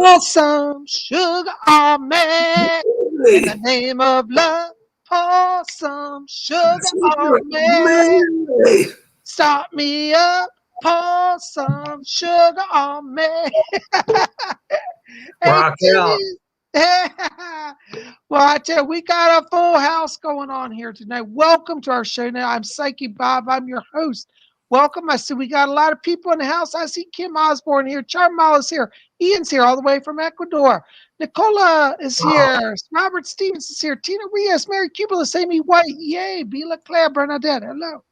Pour some sugar on me. In the name of love, pour some sugar on me. Start me up, pour some sugar on me. Rock out. Well, I tell you, we got a full house going on here tonight. Welcome to our show. Now, I'm Psychic Bob. I'm your host. Welcome. I see we got a lot of people in the house. I see Kim Osborne here. Charmal is here. Ian's here all the way from Ecuador. Nicola is here. Robert Stevens is here. Tina Rios, Mary Cubulus, Amy White. Yay. Bela Claire Bernadette. Hello.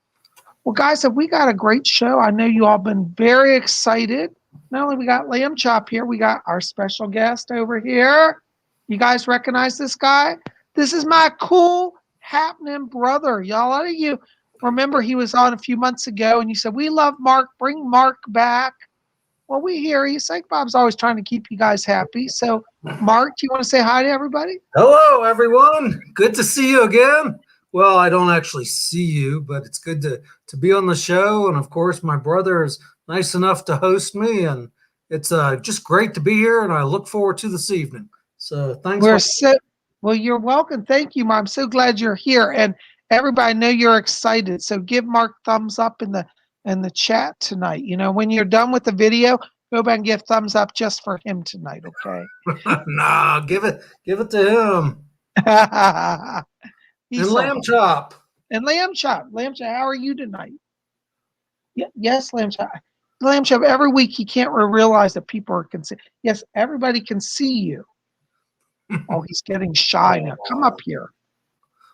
Well, guys, we got a great show. I know you all been very excited. Not only we got Lamb Chop here, we got our special guest over here. You guys recognize this guy? This is my cool happening brother. Y'all, a lot of you remember he was on a few months ago and you said, we love Mark, bring Mark back. Well, we hear you. Psych Bob's always trying to keep you guys happy. So, Mark, do you want to say hi to everybody? Hello, everyone. Good to see you again. Well, I don't actually see you, but it's good to be on the show. And, of course, my brother is nice enough to host me. And it's just great to be here, and I look forward to this evening. So thanks. Well, you're welcome. Thank you, Mom. I'm so glad you're here. And everybody, I know you're excited. So give Mark thumbs up in the chat tonight. You know, when you're done with the video, go back and give thumbs up just for him tonight, okay? Nah, give it to him. And Lamb Chop. And Lamb Chop. Lamb Chop, how are you tonight? Yes, Lamb Chop. Lamb Chop, every week he can't realize that people are considering. Yes, everybody can see you. Oh, he's getting shy now. Come up here.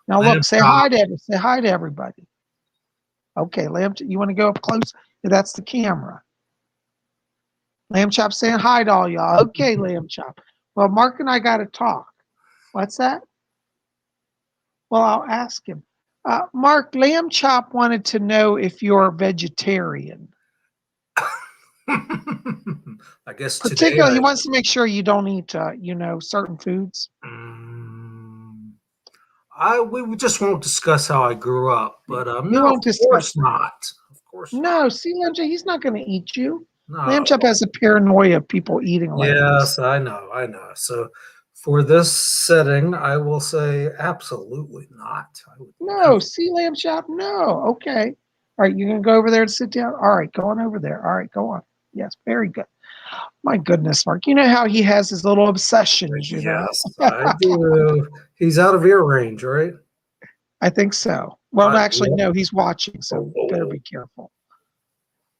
Now look, say hi to everybody. Okay, Lamb Chop, you want to go up close? Yeah, that's the camera. Lamb Chop saying hi to all y'all. Okay, Lamb Chop. Well, Mark and I got to talk. What's that? Well, I'll ask him. Mark, Lamb Chop wanted to know if you're a vegetarian. I guess particularly he wants to make sure you don't eat, certain foods. We just won't discuss how I grew up, but no, of course not. Of course no. See, Lamb Chop, he's not going to eat you. No. Lamb Chop has a paranoia of people eating like this. Yes, I know. So for this setting, I will say absolutely not. No, see, Lamb Chop, no. Okay. All right, you're going to go over there and sit down? All right, go on over there. All right, go on. Yes, very good. My goodness, Mark. You know how he has his little obsessions, you know? Yes, I do. He's out of ear range, right? I think so. Well, actually, no, he's watching, so better be careful.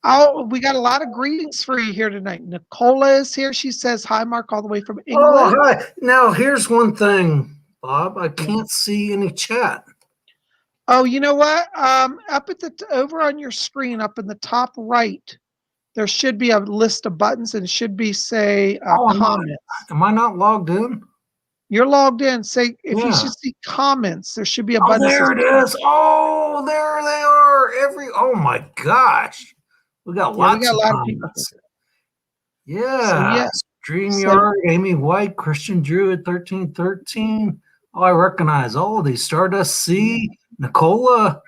Oh, we got a lot of greetings for you here tonight. Nicola is here. She says, hi, Mark, all the way from England. Oh, hi. Now, here's one thing, Bob. I can't see any chat. Oh, you know what? Up at over on your screen, up in the top right, there should be a list of buttons, and it should be say comments. Am I not logged in? You're logged in. Say if you should see comments, there should be a button. There it is. Oh, there they are. Oh my gosh, we got lots of comments. Yeah. StreamYard, Amy White, Christian Druid, 1313. Oh, I recognize all of these. Stardust C, Nicola,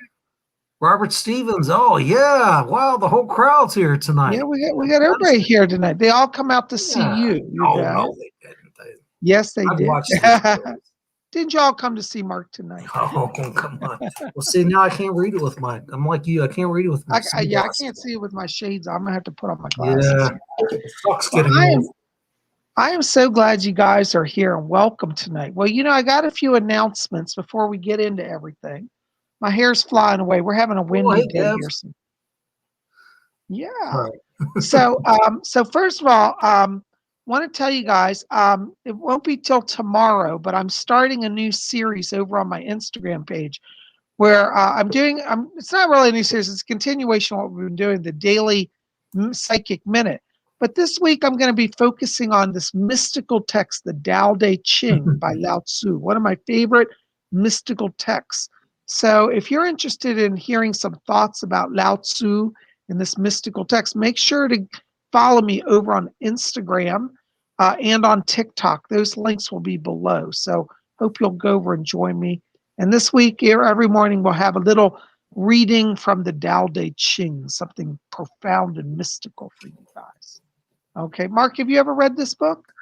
Robert Stevens. Oh yeah, wow, the whole crowd's here tonight. Yeah, we got everybody here tonight. They all come out to see you. No, they didn't. Yes, they did. Didn't y'all come to see Mark tonight? Oh, come on. Well, see, now I can't read it with my. I'm like you. I can't read it with my. I can't see it with my shades. I'm gonna have to put on my glasses. Yeah, I am so glad you guys are here and welcome tonight. Well, I got a few announcements before we get into everything. My hair's flying away. We're having a windy day here. Yeah. Right. So first of all, want to tell you guys, it won't be till tomorrow, but I'm starting a new series over on my Instagram page where it's not really a new series, it's a continuation of what we've been doing, the daily Psychic Minute. But this week I'm going to be focusing on this mystical text, the Tao Te Ching by Lao Tzu, one of my favorite mystical texts. So if you're interested in hearing some thoughts about Lao Tzu in this mystical text, make sure to follow me over on Instagram and on TikTok. Those links will be below. So hope you'll go over and join me. And this week, every morning, we'll have a little reading from the Tao Te Ching, something profound and mystical for you guys. Okay, Mark, have you ever read this book?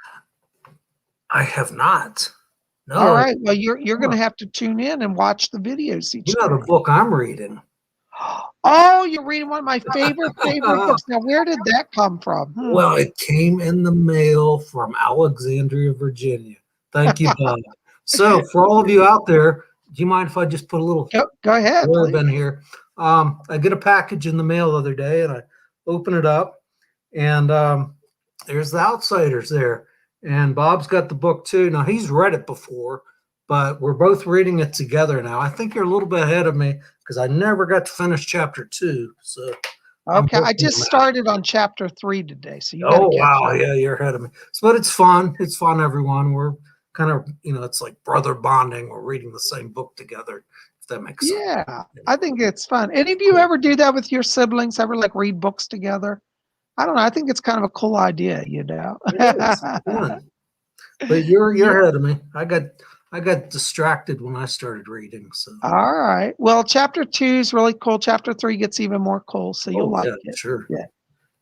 I have not. No. All right. Well, you're going to have to tune in and watch the videos each day. The book I'm reading. Oh, you're reading one of my favorite books. Now, where did that come from? Well, it came in the mail from Alexandria, Virginia. Thank you, Bob. So, for all of you out there, do you mind if I just put a little go ahead, please. in here? I get a package in the mail the other day, and I open it up, and there's The Outsiders there. And Bob's got the book too. Now, he's read it before, but we're both reading it together now. I think you're a little bit ahead of me because I never got to finish chapter 2. So, okay, I just started on chapter 3 today. So you got to catch up. Yeah, you're ahead of me. So, but it's fun. It's fun, everyone. We're kind of, it's like brother bonding. We're reading the same book together, if that makes sense. Yeah, I think it's fun. Any of you ever do that with your siblings? Ever like read books together? I don't know. I think it's kind of a cool idea, It is fun. But you're ahead of me. I got distracted when I started reading. So all right. Well, chapter 2 is really cool. Chapter 3 gets even more cool. So you'll like it. Sure. Yeah.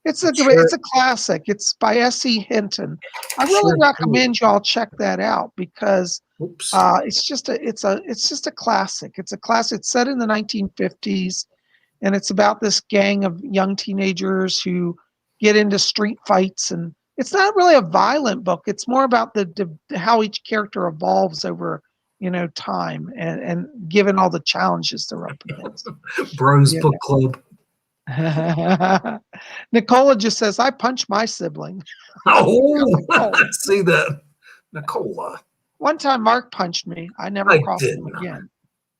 It's a classic. It's by S.E. Hinton. I really recommend y'all check that out because it's just a classic. It's a classic. It's set in the 1950s, and it's about this gang of young teenagers who get into street fights. And it's not really a violent book. It's more about how each character evolves over time and given all the challenges they're up against. Bros Book Club. Nicola just says, I punched my sibling. Oh, I see that. Nicola. One time Mark punched me. I never crossed him again.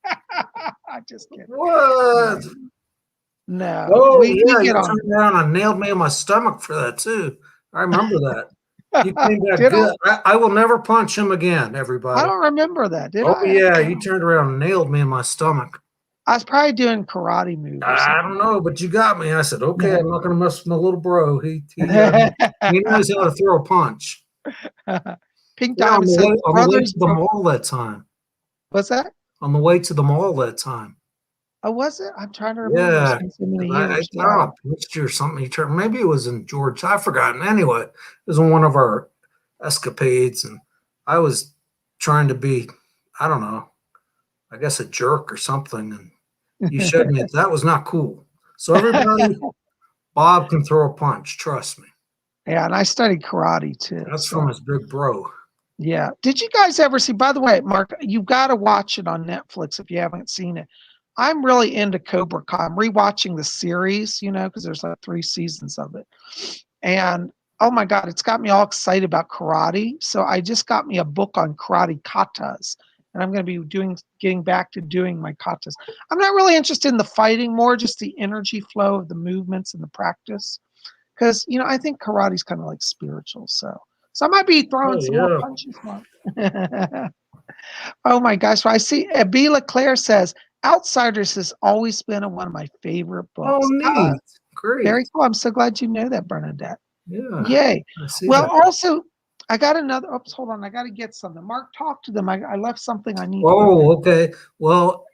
I just kidding. What? No. Oh, we get on. Turned around and nailed me in my stomach for that, too. I remember that. You came back good. I will never punch him again, everybody. I don't remember that, did I? Oh, yeah. You turned around and nailed me in my stomach. I was probably doing karate moves. I don't know, but you got me. I said, okay, I'm not going to mess with my little bro. He knows how to throw a punch. Pink Diamond said, on the way to the mall that time. What's that? On the way to the mall that time. Oh, was it? I'm trying to remember. Yeah. I punched you or something. Maybe it was in Georgia. I've forgotten. Anyway, it was in one of our escapades, and I was trying to be, I don't know, I guess a jerk or something, and you showed me that was not cool. So everybody, Bob can throw a punch. Trust me. Yeah, and I studied karate too. That's from his big bro. Yeah. Did you guys ever see? By the way, Mark, you've got to watch it on Netflix if you haven't seen it. I'm really into Cobra Kai. I'm rewatching the series, because there's like 3 seasons of it, and oh my God, it's got me all excited about karate. So I just got me a book on karate katas. And I'm going to be getting back to doing my katas. I'm not really interested in the fighting, more just the energy flow of the movements and the practice. Because, I think karate is kind of like spiritual. So I might be throwing some more punches. Oh my gosh. So I see B. LeClaire says, Outsiders has always been one of my favorite books. Oh, neat. Great. Very cool. I'm so glad you know that, Bernadette. Yeah. Yay. Well, also, I got another. Oops, hold on. I got to get something. Mark, talk to them. I left something I need. Oh, okay. Well,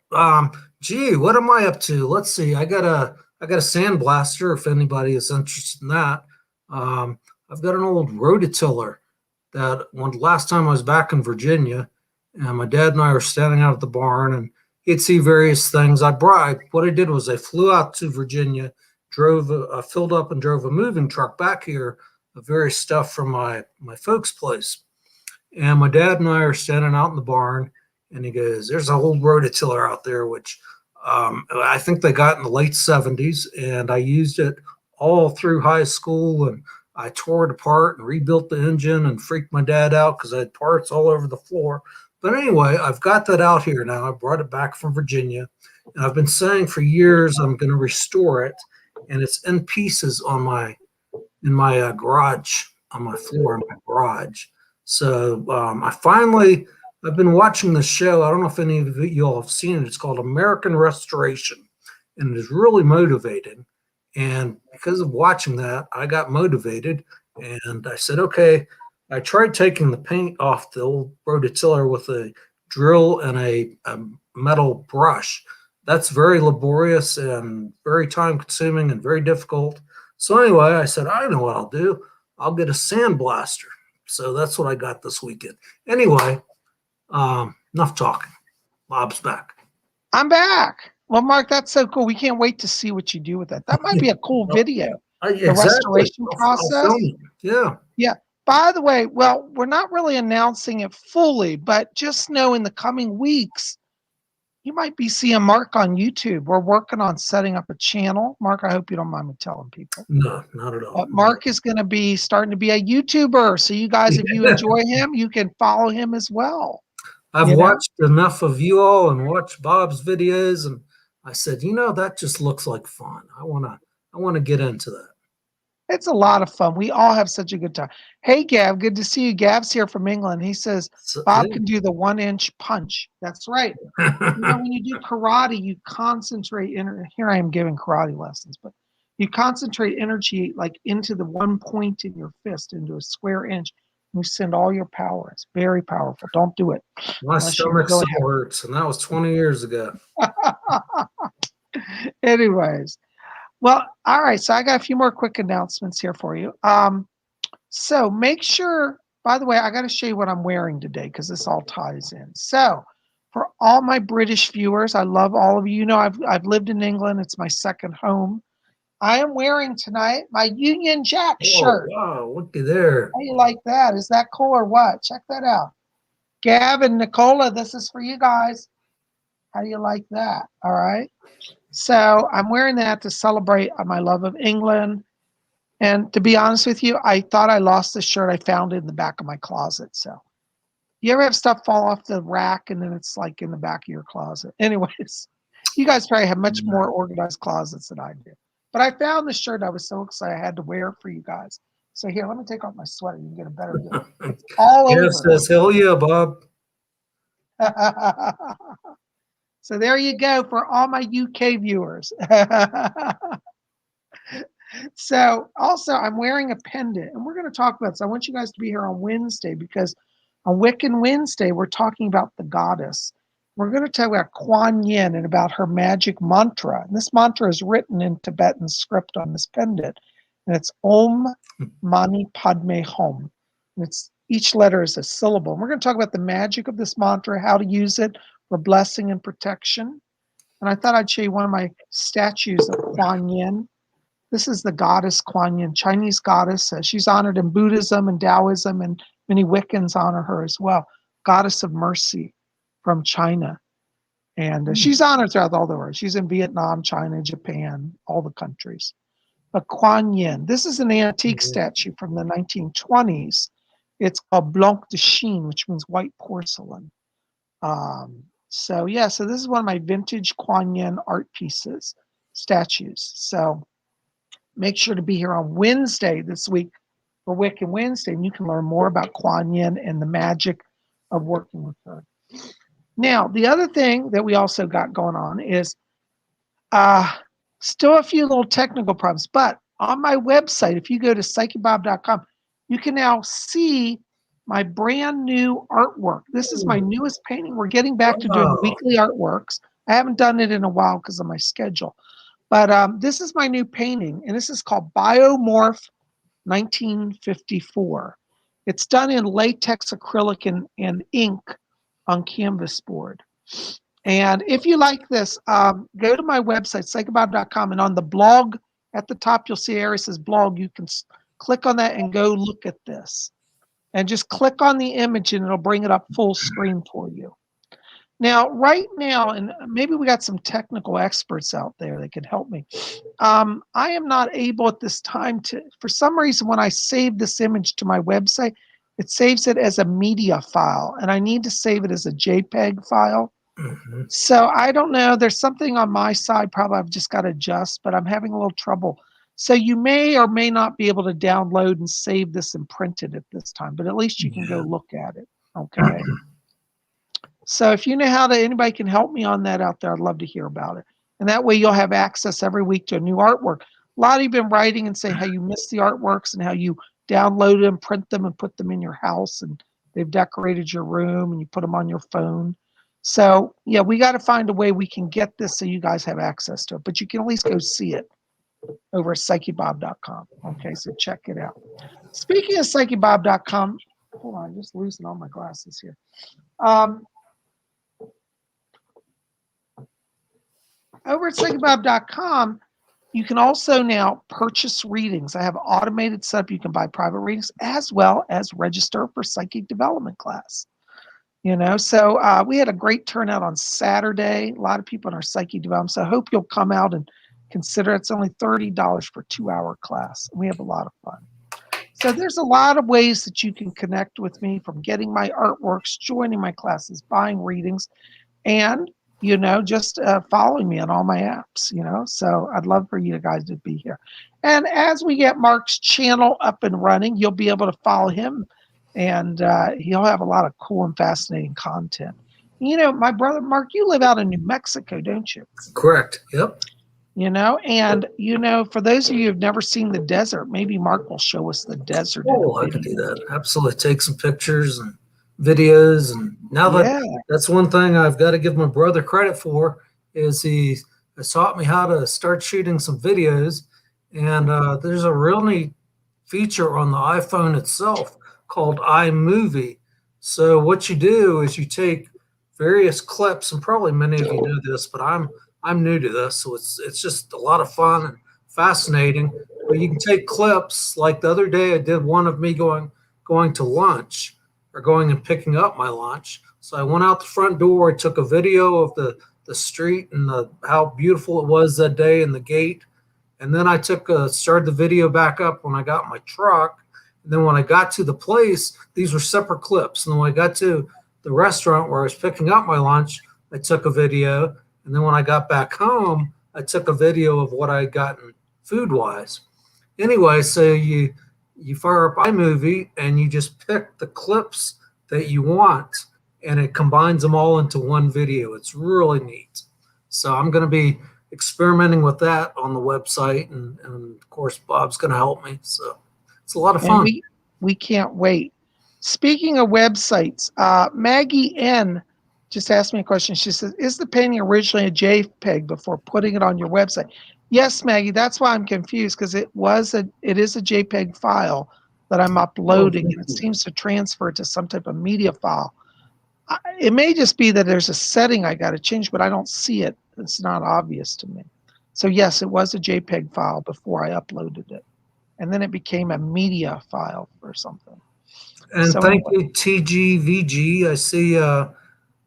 gee, what am I up to? Let's see. I got a sandblaster. If anybody is interested in that, I've got an old rototiller that last time I was back in Virginia, and my dad and I were standing out at the barn, and he'd see various things. What I did was I flew out to Virginia, filled up and drove a moving truck back here. Various stuff from my folks' place. And my dad and I are standing out in the barn, and he goes, there's a whole rototiller out there, which I think they got in the late 70s, and I used it all through high school, and I tore it apart and rebuilt the engine and freaked my dad out because I had parts all over the floor. But anyway, I've got that out here now. I brought it back from Virginia, and I've been saying for years I'm going to restore it, and it's in pieces in my garage, on my floor in my garage. So I've been watching this show. I don't know if any of you all have seen it. It's called American Restoration, and it is really motivating. And because of watching that, I got motivated, and I said, okay, I tried taking the paint off the old rototiller with a drill and a metal brush. That's very laborious and very time consuming and very difficult. So anyway, I said, I know what I'll do. I'll get a sandblaster. So that's what I got this weekend. Anyway, enough talking. Bob's back. I'm back. Well, Mark, that's so cool. We can't wait to see what you do with that. That might be a cool video. The restoration process. Yeah. Yeah. By the way, well, we're not really announcing it fully, but just know in the coming weeks, you might be seeing Mark on YouTube. We're working on setting up a channel. Mark, I hope you don't mind me telling people. No, not at all. Mark is going to be starting to be a YouTuber. So you guys, if you enjoy him, you can follow him as well. I've watched enough of you all and watched Bob's videos, and I said, that just looks like fun. I want to get into that. It's a lot of fun. We all have such a good time. Hey, Gav, good to see you. Gav's here from England. He says Bob can do the 1-inch punch. That's right. When you do karate, you concentrate. Here I am giving karate lessons, but you concentrate energy like into the one point in your fist, into a square inch. You send all your power. It's very powerful. Don't do it. My stomach still hurts, and that was 20 years ago. Anyways, well, all right. So I got a few more quick announcements here for you. So make sure, by the way, I got to show you what I'm wearing today because this all ties in. So for all my British viewers, I love all of you. I've lived in England. It's my second home. I am wearing tonight my Union Jack shirt. Wow, looky there. How do you like that? Is that cool or what? Check that out. Gab and Nicola, this is for you guys. How do you like that? All right. So I'm wearing that to celebrate my love of England. And to be honest with you, I thought I lost this shirt. I found it in the back of my closet. So you ever have stuff fall off the rack and then it's like in the back of your closet? Anyways, you guys probably have much more organized closets than I do. But I found this shirt. I was so excited. I had to wear it for you guys. So here, let me take off my sweater. You can get a better view. It's all over. Says, hell yeah, Bob. So there you go for all my UK viewers. So also, I'm wearing a pendant, and we're going to talk about this. I want you guys to be here on Wednesday because on Wiccan Wednesday, we're talking about the goddess. We're going to talk about Kuan Yin and about her magic mantra. And this mantra is written in Tibetan script on this pendant, and it's Om Mani Padme Hum. And each letter is a syllable. And we're going to talk about the magic of this mantra, how to use it for blessing and protection. And I thought I'd show you one of my statues of Kuan Yin. This is the goddess Kuan Yin, Chinese goddess. She's honored in Buddhism and Taoism, and many Wiccans honor her as well. Goddess of mercy from China. And she's honored throughout all the world. She's in Vietnam, China, Japan, all the countries. But Kuan Yin, this is an antique statue from the 1920s. It's called Blanc de Chine, which means white porcelain. So this is one of my vintage Kuan Yin art pieces, statues. So make sure to be here on Wednesday this week for Wiccan Wednesday, and you can learn more about Kuan Yin and the magic of working with her. Now, the other thing that we also got going on is still a few little technical problems, but on my website, if you go to PsychicBob.com, you can now see my brand new artwork. This is my newest painting. We're getting back to doing weekly artworks. I haven't done it in a while because of my schedule. But this is my new painting, and this is called Biomorph 1954. It's done in latex, acrylic, and ink on canvas board. And if you like this, go to my website, PsychicBob.com, and on the blog at the top, you'll see an area that says blog. You can click on that and go look at this. And just click on the image, and it'll bring it up full screen for you. Now, right now, and maybe we got some technical experts out there that can help me. I am not able at this time to, for some reason, when I save this image to my website, it saves it as a media file, and I need to save it as a JPEG file. Mm-hmm. So I don't know. There's something on my side, probably I've just got to adjust, but I'm having a little trouble. So you may or may not be able to download and save this and print it at this time, but at least you can go look at it. Okay. So if you know how anybody can help me on that out there, I'd love to hear about it. And that way you'll have access every week to a new artwork. A lot of you have been writing and saying how you miss the artworks and how you download them, print them, and put them in your house, and they've decorated your room, and you put them on your phone. So yeah, we got to find a way we can get this so you guys have access to it. But you can at least go see it over at PsychicBob.com. Okay, so check it out. Speaking of PsychicBob.com, hold on, I'm just losing all my glasses here. Over at PsychicBob.com, you can also now purchase readings. I have automated setup. You can buy private readings as well as register for psychic development class. So we had a great turnout on Saturday. A lot of people in our psychic development. So I hope you'll come out and consider it. It's only $30 for a 2-hour class. We have a lot of fun. So there's a lot of ways that you can connect with me, from getting my artworks, joining my classes, buying readings, and just following me on all my apps, So I'd love for you guys to be here. And as we get Mark's channel up and running, you'll be able to follow him, and he'll have a lot of cool and fascinating content. My brother Mark, you live out in New Mexico, don't you? Correct. Yep. And for those of you who've never seen the desert, maybe Mark will show us the desert. Oh, I could do that. Absolutely. Take some pictures and videos. And now that's one thing I've got to give my brother credit for, is he has taught me how to start shooting some videos. And there's a real neat feature on the iPhone itself called iMovie. So what you do is you take various clips, and probably many of you know this, but I'm new to this, so it's just a lot of fun and fascinating. But you can take clips, like the other day I did one of me going to lunch, or going and picking up my lunch. So I went out the front door, I took a video of the street and how beautiful it was that day, and the gate. And then I started the video back up when I got my truck. And then when I got to the place, these were separate clips. And then when I got to the restaurant where I was picking up my lunch, I took a video. And then when I got back home, I took a video of what I had gotten food-wise. Anyway, so you fire up iMovie and you just pick the clips that you want, and it combines them all into one video. It's really neat. So I'm going to be experimenting with that on the website, and of course Bob's going to help me. So it's a lot of fun. We can't wait. Speaking of websites, Maggie N just asked me a question. She says, is the painting originally a JPEG before putting it on your website? Yes, Maggie, that's why I'm confused, because it is a JPEG file that I'm uploading, and it seems to transfer to some type of media file. It may just be that there's a setting I got to change, but I don't see it. It's not obvious to me. So yes, it was a JPEG file before I uploaded it, and then it became a media file or something. And so thank you, TGVG. I see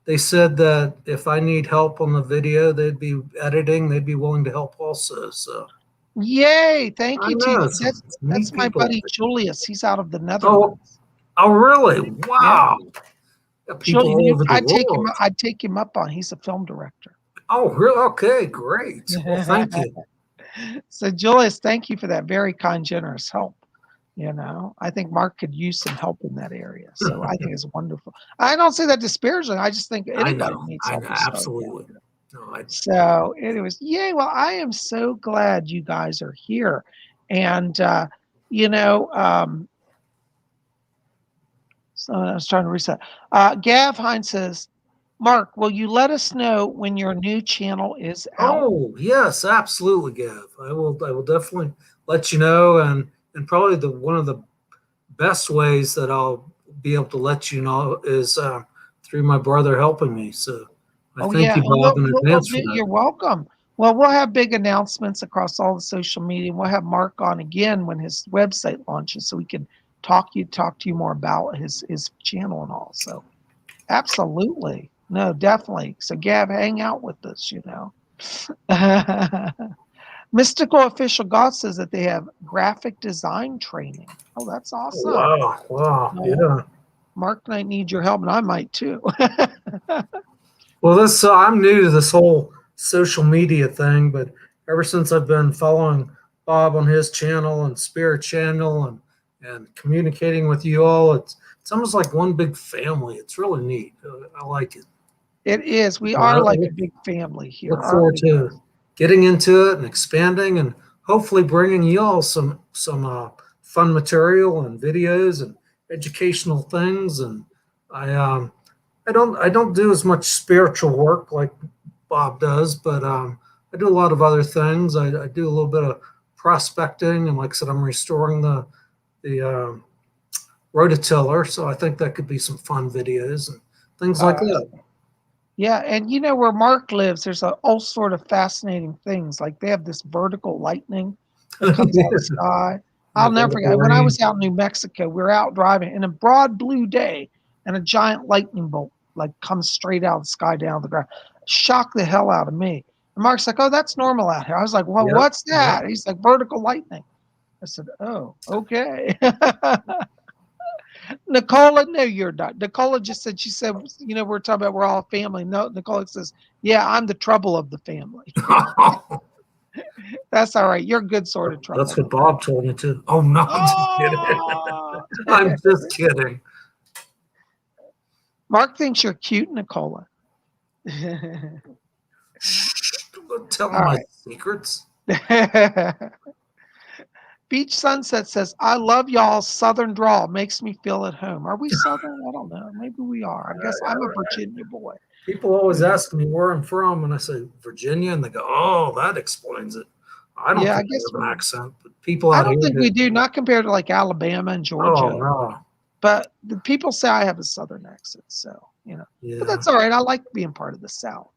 they said that if I need help on the video, they'd be editing. They'd be willing to help also. So, yay! Thank you, TG. That's my buddy Julius. He's out of the Netherlands. Oh really? Wow. Yeah. People all over the world. I'd take him up on. He's a film director. Oh, really? Okay, great. Well, thank you. So, Julius, thank you for that very kind, generous help. I think Mark could use some help in that area. So I think it's wonderful. I don't say that disparagingly. I just think anybody needs help. Absolutely. So anyways, yay. Well, I am so glad you guys are here. And, so I was trying to reset. Gav Hines says, Mark, will you let us know when your new channel is out? Oh, yes, absolutely, Gav. I will definitely let you know, and probably one of the best ways that I'll be able to let you know is through my brother helping me. So I thank you, Bob, in advance for that. You're welcome. Well, we'll have big announcements across all the social media. We'll have Mark on again when his website launches, so we can talk to you more about his channel and all. So absolutely. No, definitely. So Gav, hang out with us, Mystical Official God says that they have graphic design training. Oh, that's awesome. Wow. Yeah. Mark might need your help, and I might too. Well, I'm new to this whole social media thing, but ever since I've been following Bob on his channel and Spirit channel and communicating with you all, it's almost like one big family. It's really neat. I like it. It is. We are like a big family here. Look forward to getting into it and expanding, and hopefully bringing you all some fun material and videos and educational things. And I don't do as much spiritual work like Bob does, but I do a lot of other things. I do a little bit of prospecting, and like I said, I'm restoring the rototiller, so I think that could be some fun videos and things like that. Yeah, and you know where Mark lives, there's all sort of fascinating things. Like they have this vertical lightning that comes out of the sky. I'll never forget. When I was out in New Mexico, we were out driving in a broad blue day, and a giant lightning bolt like comes straight out of the sky down to the ground. Shocked the hell out of me. And Mark's like, "Oh, that's normal out here." I was like, "Well, what's that?" He's like, "Vertical lightning." I said, "Oh, okay." Nicola, no, you're not. Nicola just said, she said, you know, we're talking about we're all family. No, Nicola says, yeah, I'm the trouble of the family. That's all right. You're a good sort of trouble. That's what Bob told me too. Oh, no, I'm just kidding. I'm just kidding. Mark thinks you're cute, Nicola. Tell my secrets. Beach Sunset says, I love y'all's Southern drawl. Makes me feel at home. Are we Southern? I don't know. Maybe we are. I guess I'm a Virginia boy. People always ask me where I'm from, and I say Virginia, and they go, oh, that explains it. I don't think I have an accent, but people out here. I don't think we do, not compared to like Alabama and Georgia. Oh, no. But the people say I have a Southern accent, so, you know. Yeah. But that's all right. I like being part of the South.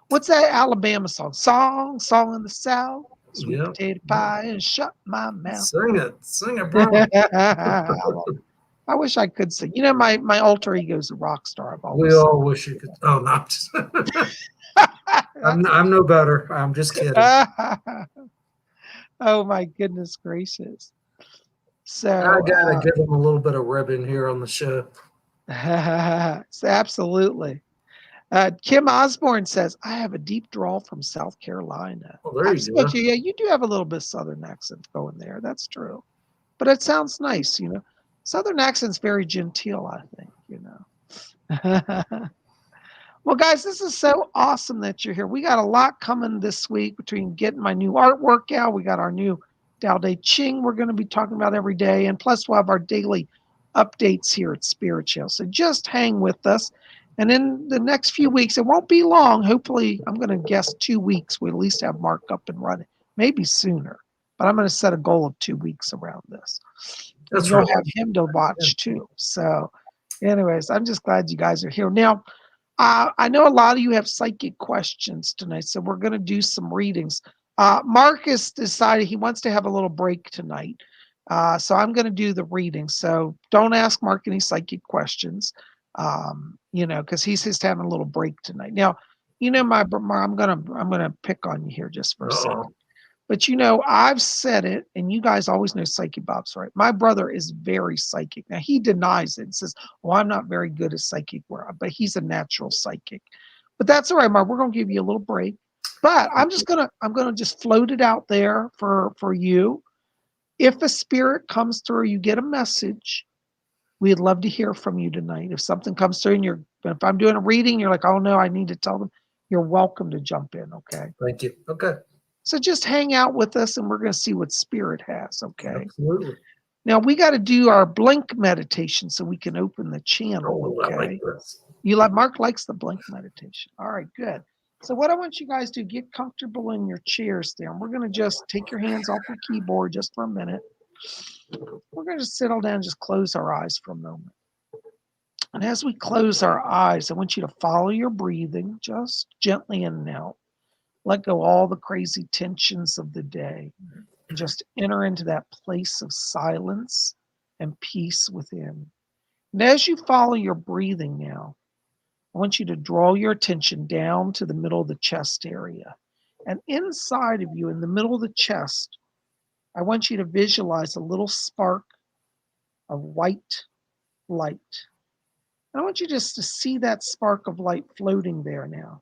What's that Alabama song? Song in the South. Sweet potato pie and shut my mouth. Sing it, bro. I wish I could sing. You know, my alter ego is a rock star. I've always we all wish you could. Oh, no. I'm no better. I'm just kidding. Oh, my goodness gracious. So I gotta give them a little bit of ribbon here on the show. Absolutely. Kim Osborne says, I have a deep drawl from South Carolina. Oh, there you go. Yeah, you do have a little bit of Southern accent going there. That's true. But it sounds nice, you know. Southern accent's very genteel, I think, you know. Well, guys, this is so awesome that you're here. We got a lot coming this week between getting my new artwork out. We got our new Dao De Ching we're going to be talking about every day. And plus, we'll have our daily updates here at Spiritual. So just hang with us. And in the next few weeks, it won't be long. Hopefully, I'm going to guess 2 weeks. We'll at least have Mark up and running. Maybe sooner. But I'm going to set a goal of 2 weeks around this. That's right. You'll have him to watch too. So anyways, I'm just glad you guys are here. Now, I know a lot of you have psychic questions tonight, so we're going to do some readings. Marcus decided he wants to have a little break tonight. So I'm going to do the reading. So don't ask Mark any psychic questions, you know, because he's just having a little break tonight. Now, you know, I'm gonna pick on you here just for a second. But you know, I've said it, and you guys always know Psychic Bob's right. My brother is very psychic. Now he denies it and says, "Well, I'm not very good at psychic work," but he's a natural psychic. But that's all right, Mark. We're gonna give you a little break. But I'm gonna just float it out there for you. If a spirit comes through, you get a message. We'd love to hear from you tonight. If something comes through and if I'm doing a reading, you're like, oh no, I need to tell them, you're welcome to jump in, okay? Thank you. Okay. So just hang out with us and we're going to see what spirit has, okay? Absolutely. Now we got to do our blink meditation so we can open the channel, okay? I like this. Mark likes the blink meditation. All right, good. So what I want you guys to get comfortable in your chairs there. And we're going to just take your hands off your keyboard just for a minute. We're going to settle down and just close our eyes for a moment. And as we close our eyes, I want you to follow your breathing, just gently in and out. Let go all the crazy tensions of the day. And just enter into that place of silence and peace within. And as you follow your breathing now, I want you to draw your attention down to the middle of the chest area. And inside of you, in the middle of the chest, I want you to visualize a little spark of white light. And I want you just to see that spark of light floating there now.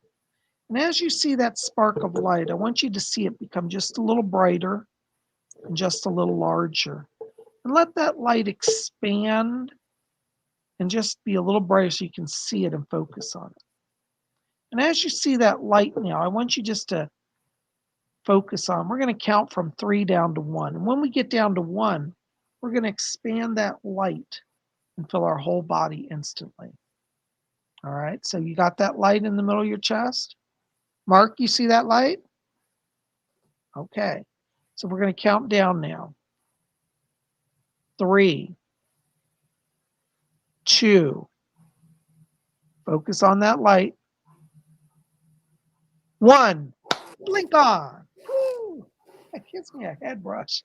And as you see that spark of light, I want you to see it become just a little brighter and just a little larger. And let that light expand and just be a little brighter so you can see it and focus on it. And as you see that light now, I want you just to focus on, we're going to count from 3 down to 1. And when we get down to 1, we're going to expand that light and fill our whole body instantly. All right, so you got that light in the middle of your chest? Mark, you see that light? Okay, so we're going to count down now. 3, 2. Focus on that light. 1. Blink on. Woo! That gives me a head rush.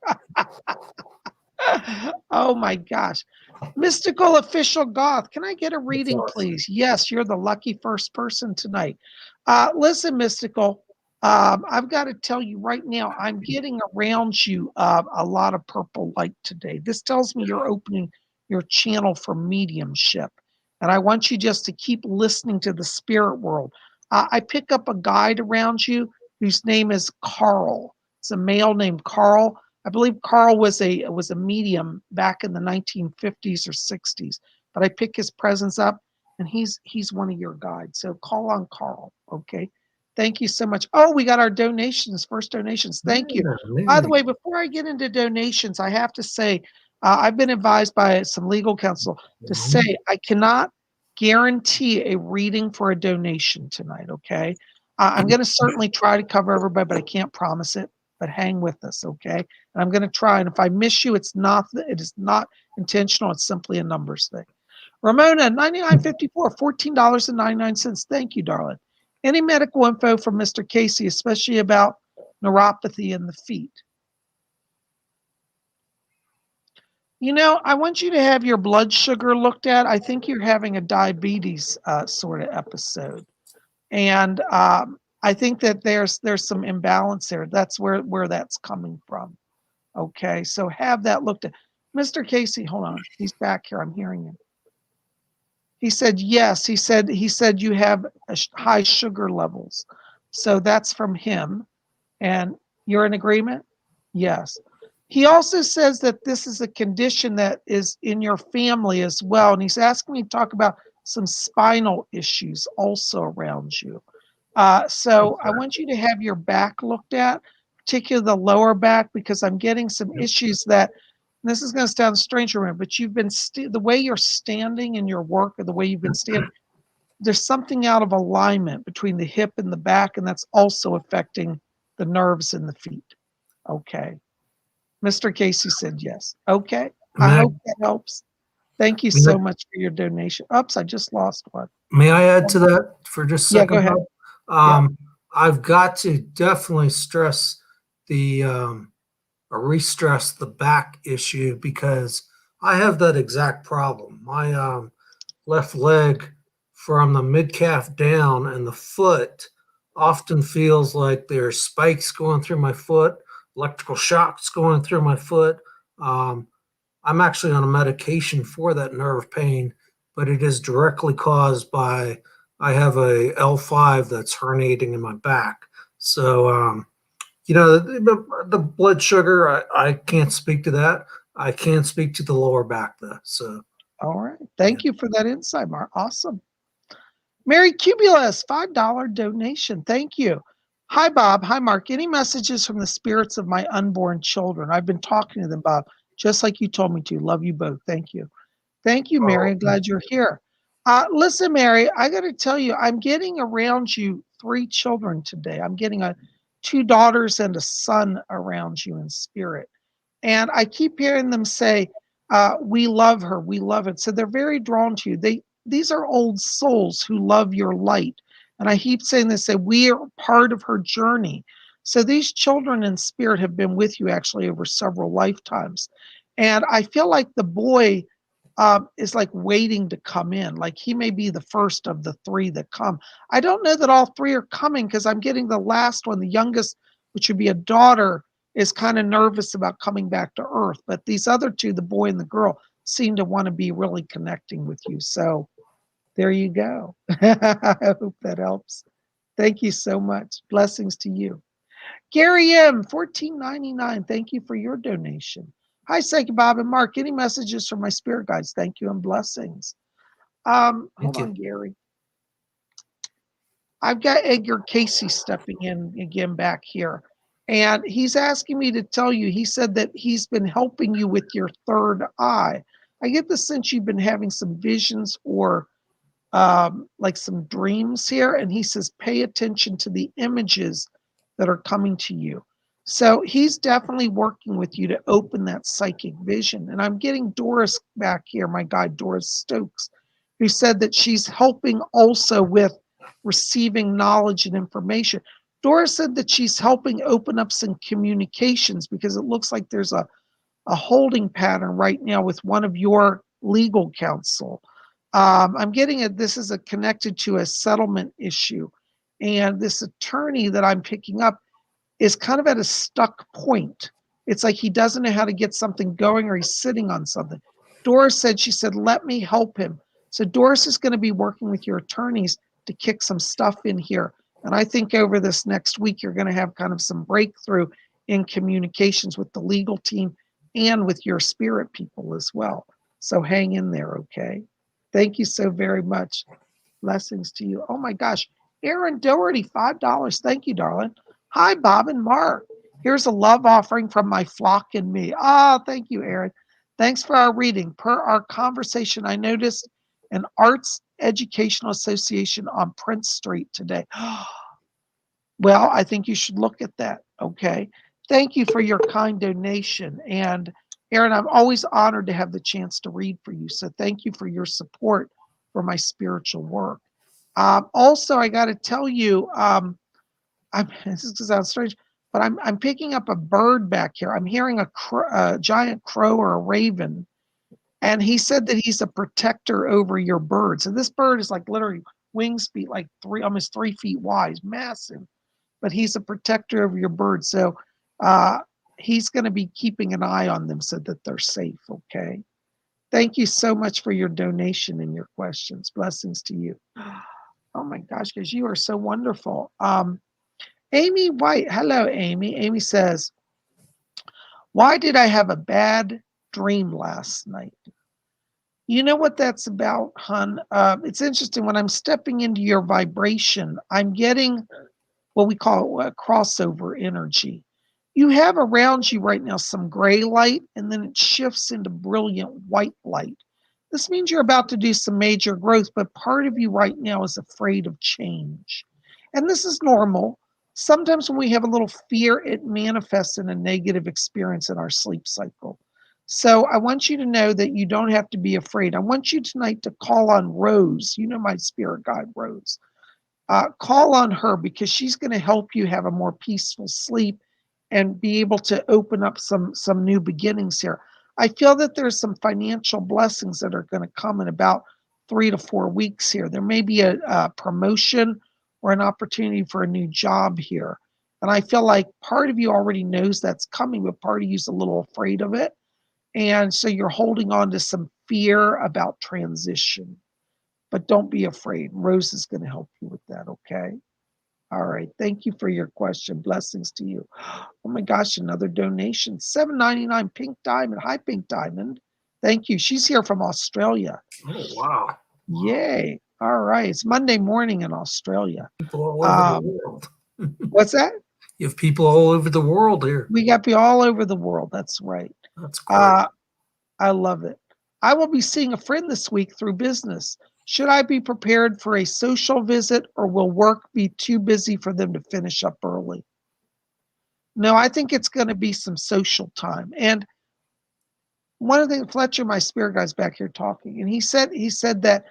Oh my gosh. Mystical Official Goth, can I get a reading, please? Yes, you're the lucky first person tonight. Listen, Mystical, I've got to tell you right now, I'm getting around you a lot of purple light today. This tells me you're opening your channel for mediumship. And I want you just to keep listening to the spirit world. I pick up a guide around you whose name is Carl. It's a male named Carl. I believe Carl was a medium back in the 1950s or 60s, but I pick his presence up, and he's one of your guides. So call on Carl, okay? Thank you so much. Oh, we got our donations, first donations. Thank you. By the way, before I get into donations, I have to say, I've been advised by some legal counsel to say I cannot guarantee a reading for a donation tonight, okay? I'm going to certainly try to cover everybody, but I can't promise it. But hang with us, okay? And I'm going to try. And if I miss you, it is not intentional. It's simply a numbers thing. Ramona, $99.54, $14.99. Thank you, darling. Any medical info from Mr. Casey, especially about neuropathy in the feet? You know, I want you to have your blood sugar looked at. I think you're having a diabetes sort of episode. And I think that there's some imbalance there. That's where that's coming from. Okay, so have that looked at. Mr. Casey, hold on. He's back here. I'm hearing him. He said yes. He said you have high sugar levels. So that's from him. And you're in agreement? Yes. He also says that this is a condition that is in your family as well. And he's asking me to talk about some spinal issues also around you. So I want you to have your back looked at, particularly the lower back, because I'm getting some issues that, this is going to sound strange, but you've been, the way you're standing in your work or the way you've been standing, there's something out of alignment between the hip and the back, and that's also affecting the nerves in the feet. Okay. Mr. Casey said yes. Okay. I hope that helps. Thank you so much for your donation. Oops, I just lost one. May I add to that for just a second? Yeah, go ahead. I've got to definitely stress re-stress the back issue, because I have that exact problem. My left leg from the mid-calf down and the foot often feels like there's spikes going through my foot, electrical shocks going through my foot. I'm actually on a medication for that nerve pain, but it is directly caused by, I have a L5 that's herniating in my back. So, you know, the blood sugar, I can't speak to that. I can speak to the lower back though. So, all right. Thank you for that insight, Mark. Awesome. Mary Cubulus, $5 donation. Thank you. Hi, Bob. Hi, Mark. Any messages from the spirits of my unborn children? I've been talking to them, Bob, just like you told me to. Love you both. Thank you. Thank you, Mary. I'm glad you're here. Listen, Mary, I got to tell you, I'm getting around you 3 children today. I'm getting 2 daughters and a son around you in spirit. And I keep hearing them say, we love her. We love it. So they're very drawn to you. These are old souls who love your light. And I keep saying this, say, we are part of her journey. So these children in spirit have been with you actually over several lifetimes. And I feel like the boy is like waiting to come in. Like he may be the first of the 3 that come. I don't know that all 3 are coming, because I'm getting the last one, the youngest, which would be a daughter, is kind of nervous about coming back to Earth. But these other 2, the boy and the girl, seem to want to be really connecting with you. So there you go. I hope that helps. Thank you so much. Blessings to you. Gary M, $14.99. Thank you for your donation. Hi, Psychic Bob and Mark. Any messages from my spirit guides? Thank you and blessings. Hold on, Gary. I've got Edgar Casey stepping in again back here. And he's asking me to tell you, he said that he's been helping you with your third eye. I get the sense you've been having some visions or like some dreams here. And he says, pay attention to the images that are coming to you. So he's definitely working with you to open that psychic vision. And I'm getting Doris back here, my guide, Doris Stokes, who said that she's helping also with receiving knowledge and information. Doris said that she's helping open up some communications because it looks like there's a holding pattern right now with one of your legal counsel. I'm getting it. This is connected to a settlement issue. And this attorney that I'm picking up is kind of at a stuck point. It's like he doesn't know how to get something going or he's sitting on something. Doris said, she said, let me help him. So Doris is going to be working with your attorneys to kick some stuff in here. And I think over this next week, you're going to have kind of some breakthrough in communications with the legal team and with your spirit people as well. So hang in there, okay? Thank you so very much. Blessings to you. Oh my gosh. Aaron Doherty, $5. Thank you, darling. Hi, Bob and Mark. Here's a love offering from my flock and me. Ah, oh, thank you, Aaron. Thanks for our reading. Per our conversation, I noticed an arts educational association on Prince Street today. Well, I think you should look at that. Okay. Thank you for your kind donation. And Aaron, I'm always honored to have the chance to read for you. So thank you for your support for my spiritual work. Also, I got to tell you, this is sounds strange, but I'm picking up a bird back here. I'm hearing a giant crow or a raven, and he said that he's a protector over your birds. And this bird is like literally wingspan like almost 3 feet wide, massive. But he's a protector of your birds, so he's going to be keeping an eye on them so that they're safe. Okay. Thank you so much for your donation and your questions. Blessings to you. Oh my gosh, because you are so wonderful. Amy White. Hello, Amy. Amy says, why did I have a bad dream last night? You know what that's about, hon? It's interesting. When I'm stepping into your vibration, I'm getting what we call a crossover energy. You have around you right now some gray light, and then it shifts into brilliant white light. This means you're about to do some major growth, but part of you right now is afraid of change. And this is normal. Sometimes when we have a little fear, it manifests in a negative experience in our sleep cycle. So I want you to know that you don't have to be afraid. I want you tonight to call on Rose. You know my spirit guide, Rose. Call on her because she's going to help you have a more peaceful sleep and be able to open up some new beginnings here. I feel that there's some financial blessings that are going to come in about 3 to 4 weeks here. There may be a promotion or an opportunity for a new job here. And I feel like part of you already knows that's coming, but part of you's a little afraid of it. And so you're holding on to some fear about transition. But don't be afraid. Rose is going to help you with that, okay? All right. Thank you for your question. Blessings to you. Oh my gosh, another donation. $7.99 Pink Diamond. Hi, Pink Diamond. Thank you. She's here from Australia. Oh, wow. Yay. All right. It's Monday morning in Australia. People all over the world. What's that? You have people all over the world here. We got people all over the world. That's right. That's great. I love it. I will be seeing a friend this week through business. Should I be prepared for a social visit or will work be too busy for them to finish up early? No, I think it's going to be some social time. And one of the things, Fletcher, my spirit guy's back here talking, and he said that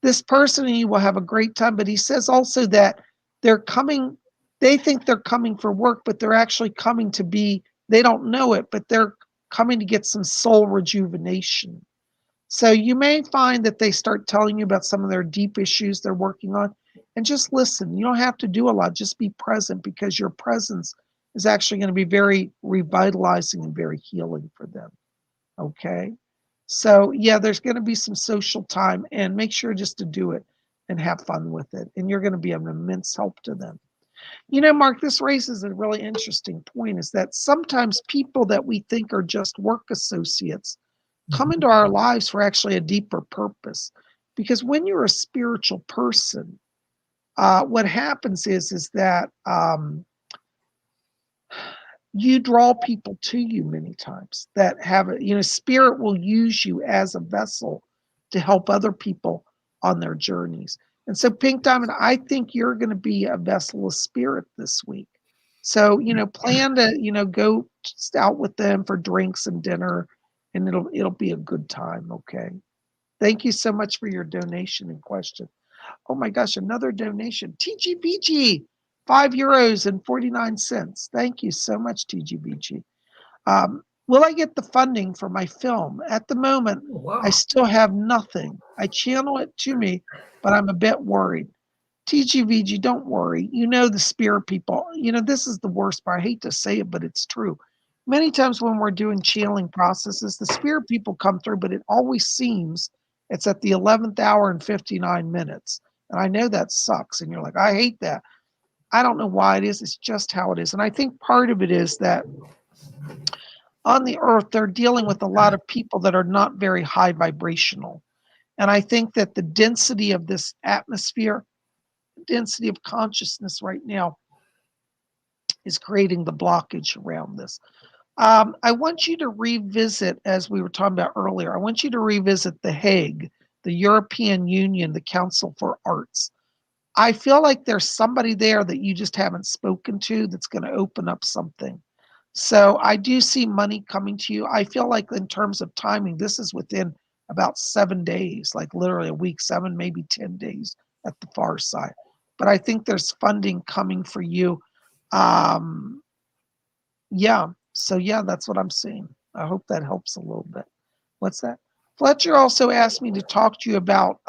this person and you will have a great time, but he says also that they're coming, they think they're coming for work, but they're actually coming to be, they don't know it, but they're coming to get some soul rejuvenation. So you may find that they start telling you about some of their deep issues they're working on, and just listen. You don't have to do a lot, just be present, because your presence is actually going to be very revitalizing and very healing for them. Okay? So yeah, there's going to be some social time, and make sure just to do it and have fun with it. And you're going to be an immense help to them. You know, Mark, this raises a really interesting point, is that sometimes people that we think are just work associates come into our lives for actually a deeper purpose. Because when you're a spiritual person, what happens is that you draw people to you many times that have a, you know, spirit will use you as a vessel to help other people on their journeys. And so, Pink Diamond, I think you're going to be a vessel of spirit this week. So, plan to, go out with them for drinks and dinner, and it'll be a good time, okay? Thank you so much for your donation and question. Oh my gosh, another donation. TGBG, €5 and 49 cents. Thank you so much, TGBG. Will I get the funding for my film? At the moment, I still have nothing. I channel it to me, but I'm a bit worried. TGVG, don't worry. The spirit people. This is the worst part. I hate to say it, but it's true. Many times when we're doing channeling processes, the spirit people come through, but it always seems it's at the 11th hour and 59 minutes. And I know that sucks. And you're like, I hate that. I don't know why it is. It's just how it is. And I think part of it is that on the earth, they're dealing with a lot of people that are not very high vibrational. And I think that the density of this atmosphere, density of consciousness right now is creating the blockage around this. I want you to revisit, as we were talking about earlier, I want you to revisit the Hague, the European Union, the Council for Arts. I feel like there's somebody there that you just haven't spoken to that's going to open up something. So I do see money coming to you. I feel like in terms of timing, this is within about 7 days, like literally a week, 7, maybe 10 days at the far side. But I think there's funding coming for you. Yeah. So yeah, that's what I'm seeing. I hope that helps a little bit. What's that? Fletcher also asked me to talk to you about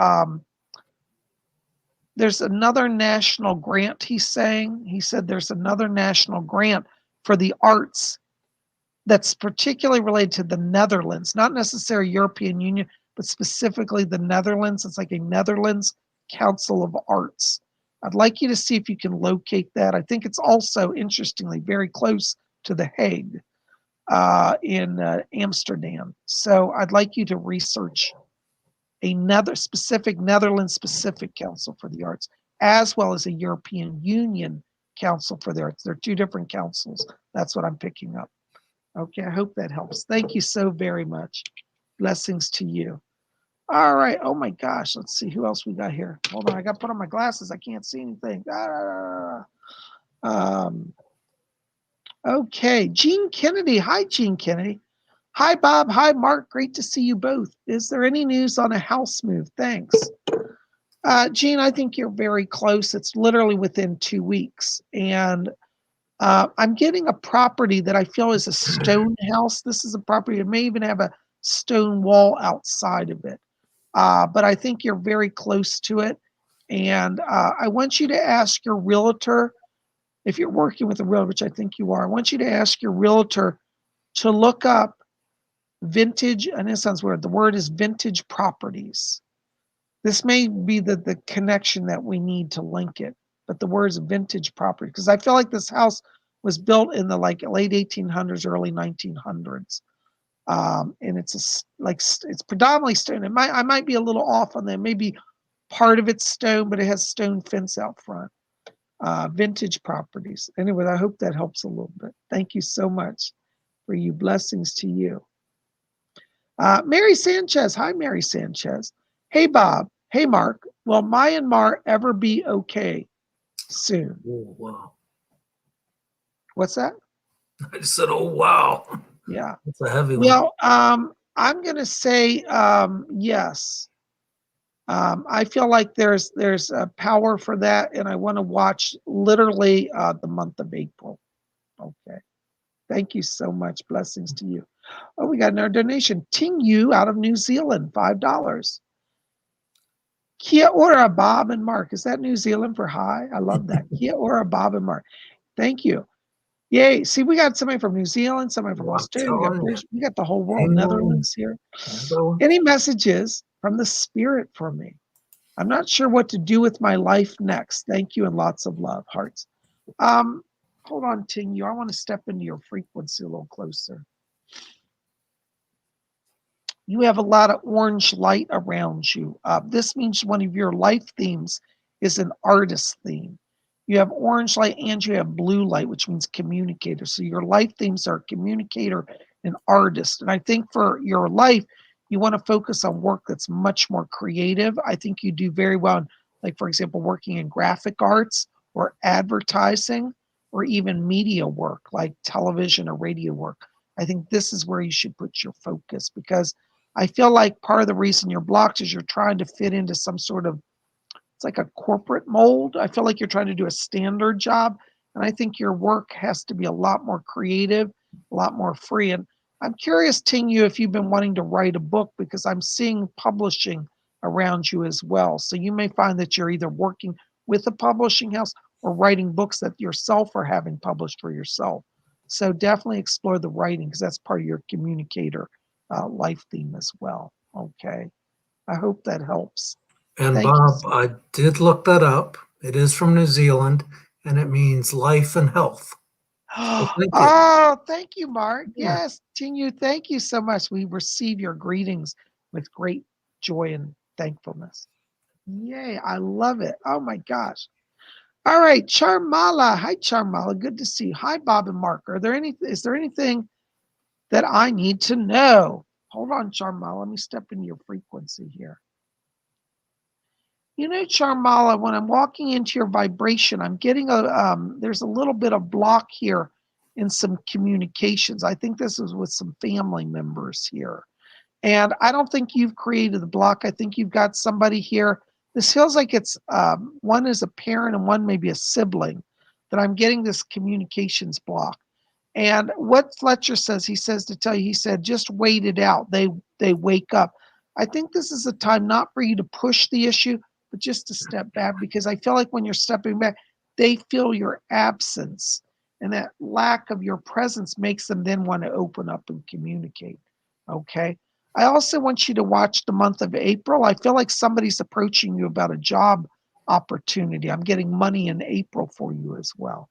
there's another national grant, he's saying. He said there's another national grant for the arts that's particularly related to the Netherlands, not necessarily European Union, but specifically the Netherlands. It's like a Netherlands Council of Arts. I'd like you to see if you can locate that. I think it's also, interestingly, very close to The Hague in Amsterdam. So I'd like you to research another specific Netherlands-specific Council for the Arts, as well as a European Union Council for the Arts. They're two different councils. That's what I'm picking up. Okay, I hope that helps. Thank you so very much. Blessings to you. All right. Oh my gosh. Let's see who else we got here. Hold on. I got to put on my glasses. I can't see anything. Okay. Gene Kennedy. Hi, Gene Kennedy. Hi, Bob. Hi, Mark. Great to see you both. Is there any news on a house move? Thanks. Gene, I think you're very close. It's literally within 2 weeks. And I'm getting a property that I feel is a stone house. This is a property that may even have a stone wall outside of it. But I think you're very close to it. And I want you to ask your realtor, if you're working with a realtor, which I think you are, I want you to ask your realtor to look up vintage, and it sounds weird, the word is vintage properties. This may be the connection that we need to link it, but the word is vintage property, because I feel like this house was built in the late 1800s, early 1900s. And it's it's predominantly stone. I might be a little off on that. Maybe part of it's stone, but it has stone fence out front. Vintage properties. Anyway, I hope that helps a little bit. Thank you so much for you. Blessings to you. Mary Sanchez. Hi, Mary Sanchez. Hey, Bob. Hey, Mark. Will Myanmar ever be okay soon? Oh, wow. What's that? I just said, oh, wow. Yeah. That's a heavy one. Well, I'm going to say yes. I feel like there's a power for that, and I want to watch literally the month of April. Okay. Thank you so much. Blessings to you. Oh, we got another donation. Ting Yu out of New Zealand, $5. Kia ora, Bob and Mark. Is that New Zealand for hi? I love that. Kia ora, Bob and Mark. Thank you. Yay. See, we got somebody from New Zealand, somebody from Australia. We got the whole world, Netherlands here. Any messages from the spirit for me? I'm not sure what to do with my life next. Thank you and lots of love, hearts. Hold on, Ting Yu. I want to step into your frequency a little closer. You have a lot of orange light around you. This means one of your life themes is an artist theme. You have orange light and you have blue light, which means communicator. So your life themes are communicator and artist. And I think for your life, you want to focus on work that's much more creative. I think you do very well in, like, for example, working in graphic arts or advertising. or even media work like television or radio work. I think this is where you should put your focus, because I feel like part of the reason you're blocked is you're trying to fit into some sort of, it's like a corporate mold. I feel like you're trying to do a standard job. And I think your work has to be a lot more creative, a lot more free. And I'm curious, Tingu, if you've been wanting to write a book, because I'm seeing publishing around you as well. So you may find that you're either working with a publishing house or writing books that yourself are having published for yourself. So definitely explore the writing, because that's part of your communicator life theme as well. Okay. I hope that helps. And Thank you. Bob, I did look that up. It is from New Zealand, and it means life and health. So thank you. Oh, thank you, Mark. Yeah. Yes, Tingu, thank you so much. We receive your greetings with great joy and thankfulness. Yay, I love it. Oh my gosh. All right, Charmala. Hi, Charmala. Good to see you. Hi, Bob and Mark. Is there anything that I need to know? Hold on, Charmala. Let me step into your frequency here. You know, Charmala, when I'm walking into your vibration, I'm getting there's a little bit of block here in some communications. I think this is with some family members here. And I don't think you've created the block. I think you've got somebody here. This feels like it's one is a parent and one maybe a sibling, that I'm getting this communications block. And what Fletcher says, he says to tell you, he said, just wait it out. They wake up. I think this is a time not for you to push the issue, but just to step back, because I feel like when you're stepping back, they feel your absence, and that lack of your presence makes them then want to open up and communicate. Okay. I also want you to watch the month of April. I feel like somebody's approaching you about a job opportunity. I'm getting money in April for you as well.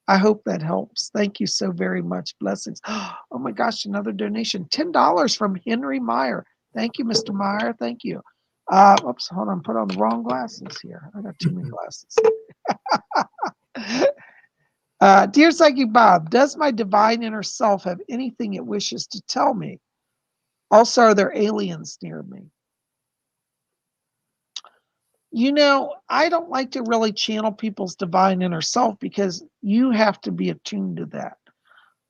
I hope that helps. Thank you so very much. Blessings. Oh my gosh, another donation. $10 from Henry Meyer. Thank you, Mr. Meyer. Thank you. Oops, hold on. Put on the wrong glasses here. I got too many glasses. Dear Psychic Bob, does my divine inner self have anything it wishes to tell me? Also, are there aliens near me? You know, I don't like to really channel people's divine inner self, because you have to be attuned to that.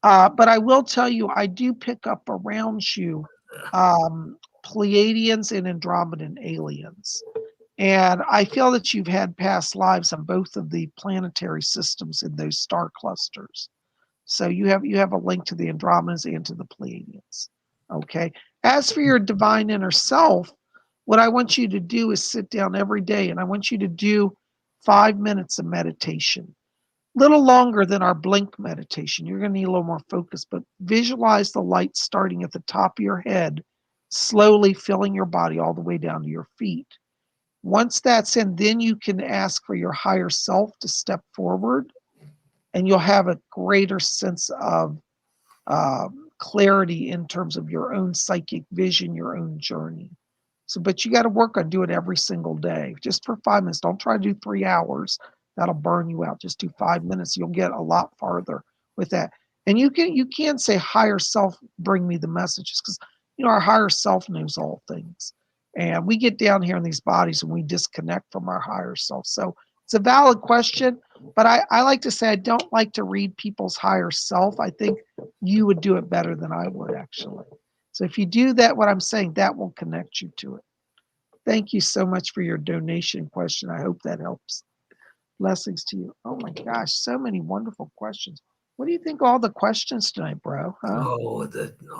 But I will tell you, I do pick up around you Pleiadians and Andromedan aliens. And I feel that you've had past lives on both of the planetary systems in those star clusters. So you have a link to the Andromedans and to the Pleiadians. Okay. As for your divine inner self, what I want you to do is sit down every day, and I want you to do 5 minutes of meditation. Little longer than our blink meditation. You're going to need a little more focus, but visualize the light starting at the top of your head, slowly filling your body all the way down to your feet. Once that's in, then you can ask for your higher self to step forward, and you'll have a greater sense of clarity in terms of your own psychic vision, your own journey. So, but you got to work on doing it every single day, just for 5 minutes. Don't try to do 3 hours. That'll burn you out. Just do 5 minutes. You'll get a lot farther with that. And you can say, higher self, bring me the messages, because our higher self knows all things. And we get down here in these bodies and we disconnect from our higher self. So it's a valid question, but I like to say I don't like to read people's higher self. I think you would do it better than I would, actually. So if you do that, what I'm saying, that will connect you to it. Thank you so much for your donation question. I hope that helps. Blessings to you. Oh my gosh, so many wonderful questions. What do you think of all the questions tonight, bro? Huh? Oh,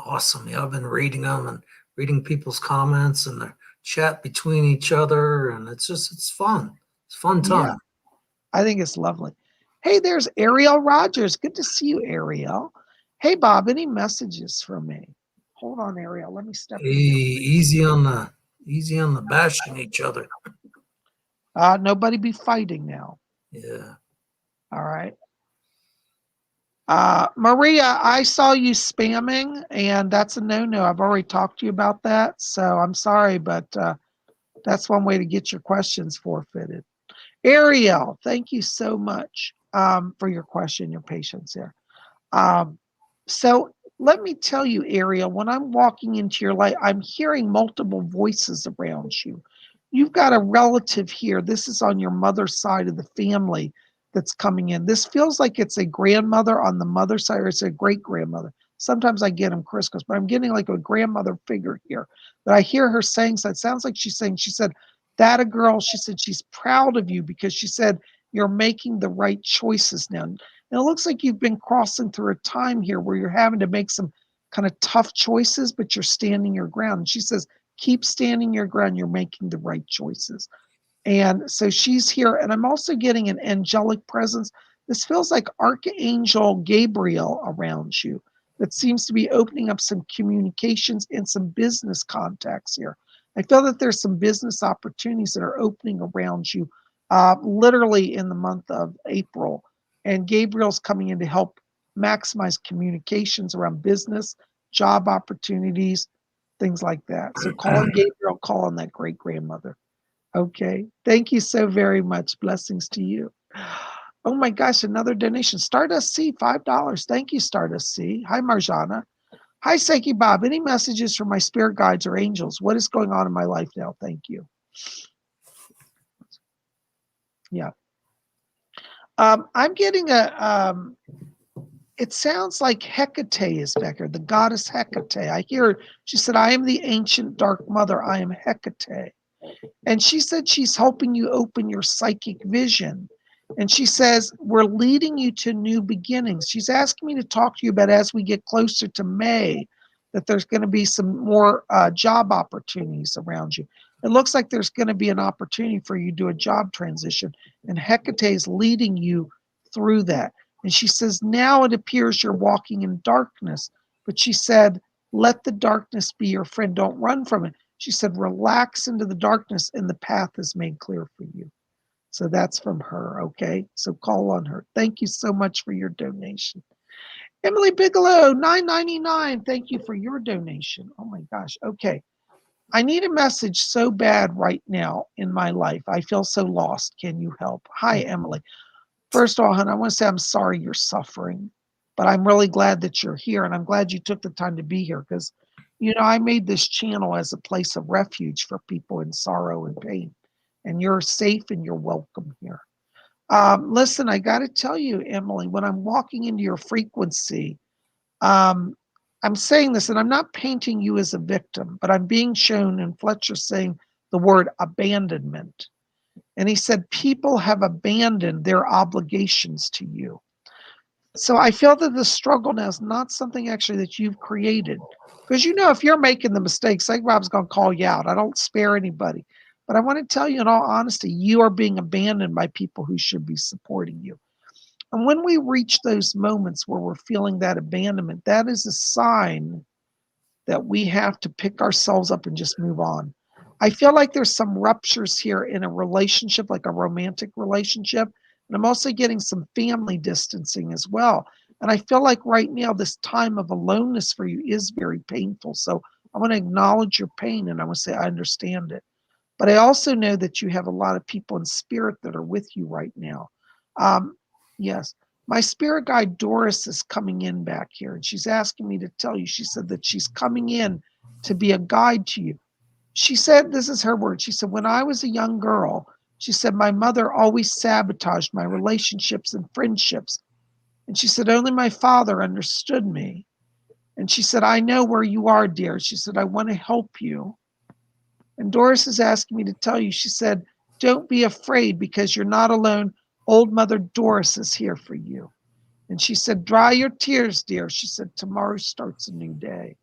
awesome. Yeah, I've been reading them and reading people's comments and the chat between each other, and it's fun. It's fun time. Yeah, I think it's lovely. Hey, there's Ariel Rogers. Good to see you, Ariel. Hey, Bob, any messages from me? Hold on, Ariel. Let me step in. Easy on the bashing each other. Nobody be fighting now. Yeah. All right. Maria, I saw you spamming, and that's a no-no. I've already talked to you about that, so I'm sorry, but that's one way to get your questions forfeited. Ariel, thank you so much for your question, your patience here. So let me tell you, Ariel, when I'm walking into your light, I'm hearing multiple voices around you. You've got a relative here. This is on your mother's side of the family that's coming in. This feels like it's a grandmother on the mother's side, or it's a great grandmother. Sometimes I get them crisscross, but I'm getting like a grandmother figure here. But I hear her saying so. It sounds like she's saying, she said, that a girl, she said she's proud of you because she said you're making the right choices now. And it looks like you've been crossing through a time here where you're having to make some kind of tough choices, but you're standing your ground. And she says, keep standing your ground. You're making the right choices. And so she's here. And I'm also getting an angelic presence. This feels like Archangel Gabriel around you that seems to be opening up some communications and some business contacts here. I feel that there's some business opportunities that are opening around you literally in the month of April. And Gabriel's coming in to help maximize communications around business, job opportunities, things like that. So call on Gabriel, call on that great grandmother. Okay. Thank you so very much. Blessings to you. Oh my gosh, another donation. Stardust C, $5. Thank you, Stardust C. Hi, Marjana. Hi, Psychic Bob. Any messages from my spirit guides or angels? What is going on in my life now? Thank you. Yeah. I'm getting it sounds like Hecate is back here, the goddess Hecate. I hear, she said, I am the ancient dark mother. I am Hecate. And she said she's helping you open your psychic vision. And she says, we're leading you to new beginnings. She's asking me to talk to you about, as we get closer to May, that there's going to be some more job opportunities around you. It looks like there's going to be an opportunity for you to do a job transition. And Hecate is leading you through that. And she says, now it appears you're walking in darkness. But she said, let the darkness be your friend. Don't run from it. She said, relax into the darkness and the path is made clear for you. So that's from her, okay? So call on her. Thank you so much for your donation. Emily Bigelow, $9.99. Thank you for your donation. Oh my gosh. Okay. I need a message so bad right now in my life. I feel so lost. Can you help? Hi, Emily. First of all, hon, I want to say I'm sorry you're suffering, but I'm really glad that you're here. And I'm glad you took the time to be here because, you know, I made this channel as a place of refuge for people in sorrow and pain. And you're safe and you're welcome here. Listen, I got to tell you, Emily, when I'm walking into your frequency, I'm saying this, and I'm not painting you as a victim, but I'm being shown, and Fletcher's saying the word abandonment. And he said, people have abandoned their obligations to you. So I feel that the struggle now is not something actually that you've created. Because, you know, if you're making the mistakes, like Rob's going to call you out. I don't spare anybody. But I want to tell you in all honesty, you are being abandoned by people who should be supporting you. And when we reach those moments where we're feeling that abandonment, that is a sign that we have to pick ourselves up and just move on. I feel like there's some ruptures here in a relationship, like a romantic relationship. And I'm also getting some family distancing as well. And I feel like right now, this time of aloneness for you is very painful. So I want to acknowledge your pain and I want to say, I understand it. But I also know that you have a lot of people in spirit that are with you right now. Yes. My spirit guide Doris is coming in back here and she's asking me to tell you. She said that she's coming in to be a guide to you. She said, this is her word. She said, when I was a young girl, she said, my mother always sabotaged my relationships and friendships. And she said, only my father understood me. And she said, I know where you are, dear. She said, I want to help you. And Doris is asking me to tell you, she said, don't be afraid because you're not alone. Old Mother Doris is here for you. And she said, dry your tears, dear. She said, tomorrow starts a new day.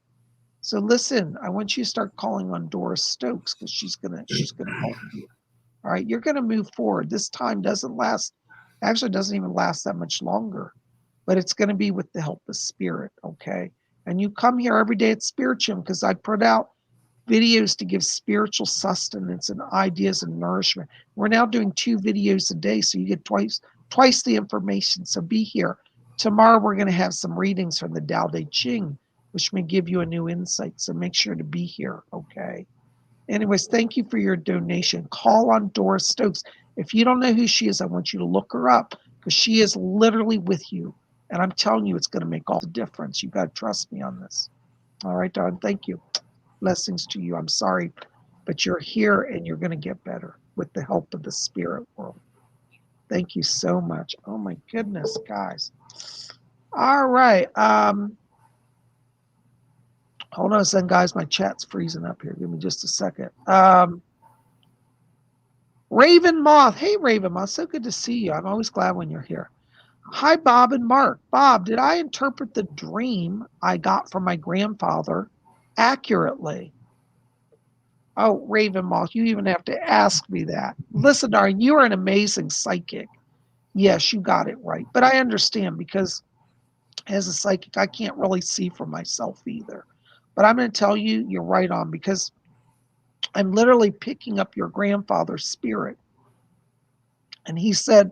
So listen, I want you to start calling on Doris Stokes because she's gonna help you. All right, you're gonna move forward. This time doesn't last, actually doesn't even last that much longer, but it's gonna be with the help of spirit, okay? And you come here every day at Spiritualism because I put out videos to give spiritual sustenance and ideas and nourishment. We're now doing 2 videos a day, so you get twice the information. So be here. Tomorrow we're going to have some readings from the Tao Te Ching, which may give you a new insight. So make sure to be here, okay? Anyways, thank you for your donation. Call on Doris Stokes. If you don't know who she is, I want you to look her up because she is literally with you. And I'm telling you, it's going to make all the difference. You've got to trust me on this. All right, darling. Thank you. Blessings to you. I'm sorry, but you're here and you're going to get better with the help of the spirit world. Thank you so much. Oh my goodness, guys. All right. Hold on a second, guys. My chat's freezing up here. Give me just a second. Raven Moth. Hey, Raven Moth. So good to see you. I'm always glad when you're here. Hi, Bob and Mark. Bob, did I interpret the dream I got from my grandfather accurately? Oh, Raven Moth, you even have to ask me that. Listen, darling, you are an amazing psychic. Yes, you got it right. But I understand because as a psychic, I can't really see for myself either. But I'm going to tell you, you're right on because I'm literally picking up your grandfather's spirit. And he said,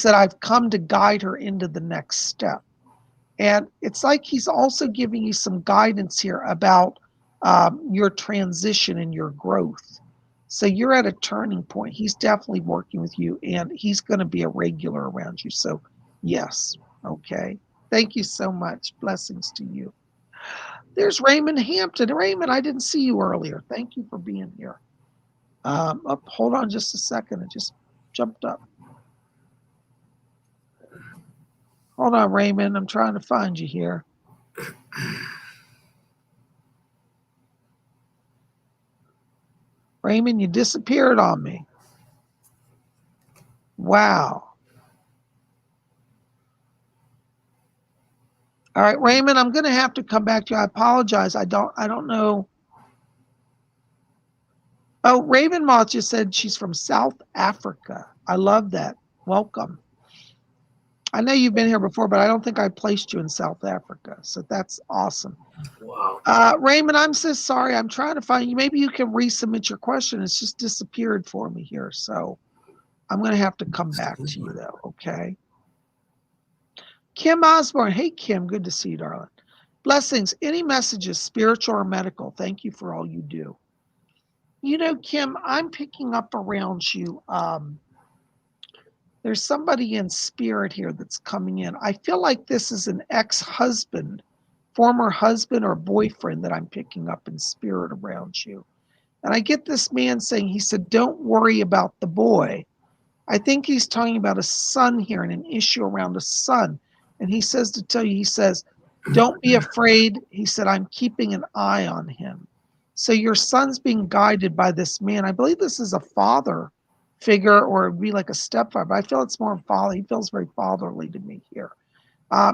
I've come to guide her into the next step. And it's like he's also giving you some guidance here about your transition and your growth. So you're at a turning point. He's definitely working with you, and he's going to be a regular around you. So, yes, okay. Thank you so much. Blessings to you. There's Raymond Hampton. Raymond, I didn't see you earlier. Thank you for being here. Hold on just a second. It just jumped up. Hold on, Raymond. I'm trying to find you here. Raymond, you disappeared on me. Wow. All right, Raymond, I'm going to have to come back to you. I apologize. I don't know. Oh, Raven Moth just said she's from South Africa. I love that. Welcome. I know you've been here before, but I don't think I placed you in South Africa. So that's awesome. Wow. Raymond, I'm so sorry. I'm trying to find you. Maybe you can resubmit your question. It's just disappeared for me here. So I'm going to have to come back to you, though. Okay. Kim Osborne. Hey, Kim. Good to see you, darling. Blessings. Any messages, spiritual or medical? Thank you for all you do. You know, Kim, I'm picking up around you. There's somebody in spirit here that's coming in. I feel like this is an ex-husband, former husband or boyfriend that I'm picking up in spirit around you. And I get this man saying, he said, don't worry about the boy. I think he's talking about a son here and an issue around a son. And he says to tell you, he says, don't be afraid. He said, I'm keeping an eye on him. So your son's being guided by this man. I believe this is a father figure or it'd be like a stepfather, but I feel it's more father. He feels very fatherly to me here.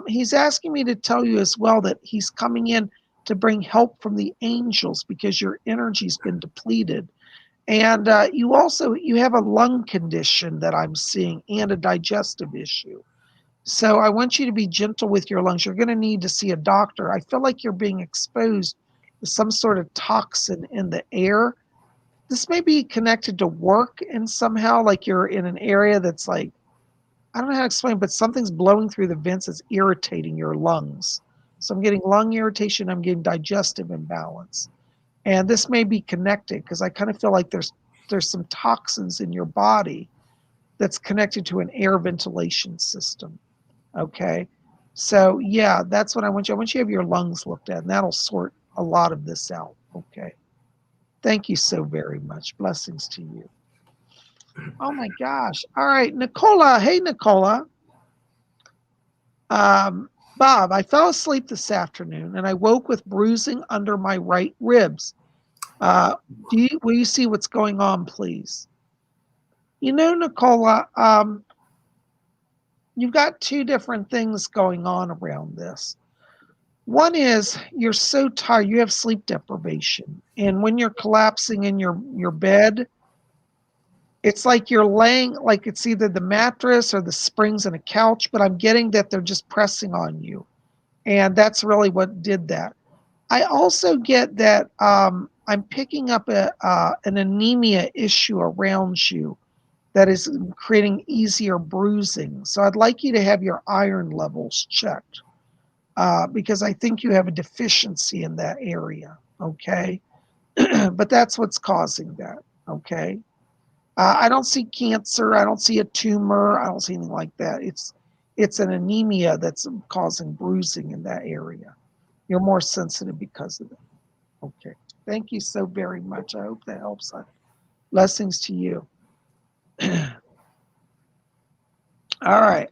He's asking me to tell you as well that he's coming in to bring help from the angels because your energy's been depleted. And you have a lung condition that I'm seeing and a digestive issue. So I want you to be gentle with your lungs. You're going to need to see a doctor. I feel like you're being exposed to some sort of toxin in the air. This may be connected to work and somehow like you're in an area that's like, I don't know how to explain, but something's blowing through the vents that's irritating your lungs. So I'm getting lung irritation. I'm getting digestive imbalance. And this may be connected because I kind of feel like there's some toxins in your body that's connected to an air ventilation system. Okay. So yeah, that's what I want you. I want you to have your lungs looked at, and that'll sort a lot of this out. Okay. Thank you so very much. Blessings to you. Oh my gosh. All right, Nicola. Hey, Nicola. Bob, I fell asleep this afternoon and I woke with bruising under my right ribs. Will you see what's going on, please? You know, Nicola, you've got two different things going on around this. One is you're so tired, you have sleep deprivation. And when you're collapsing in your bed, it's like you're laying, like it's either the mattress or the springs in a couch, but I'm getting that they're just pressing on you. And that's really what did that. I also get that I'm picking up an anemia issue around you that is creating easier bruising. So I'd like you to have your iron levels checked because I think you have a deficiency in that area, okay? But that's what's causing that, okay? I don't see cancer. I don't see a tumor. I don't see anything like that. It's an anemia that's causing bruising in that area. You're more sensitive because of it. Okay. Thank you so very much. I hope that helps. Blessings to you. All right.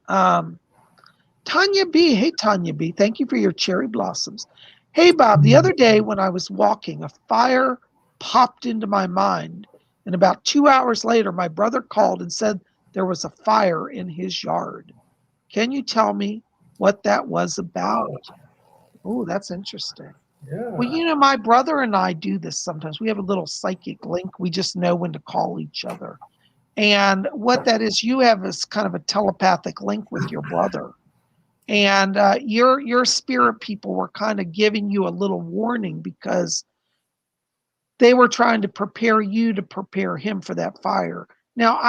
Tanya B. Hey, Tanya B. Thank you for your cherry blossoms. Hey, Bob. The other day when I was walking, a fire popped into my mind. And about 2 hours later, my brother called and said there was a fire in his yard. Can you tell me what that was about? Oh, that's interesting. Well, Yeah. my brother and I do this sometimes. We have a little psychic link. We just know when to call each other. And what that is, you have this kind of a telepathic link with your brother. And your spirit people were kind of giving you a little warning because they were trying to prepare you to prepare him for that fire. Now,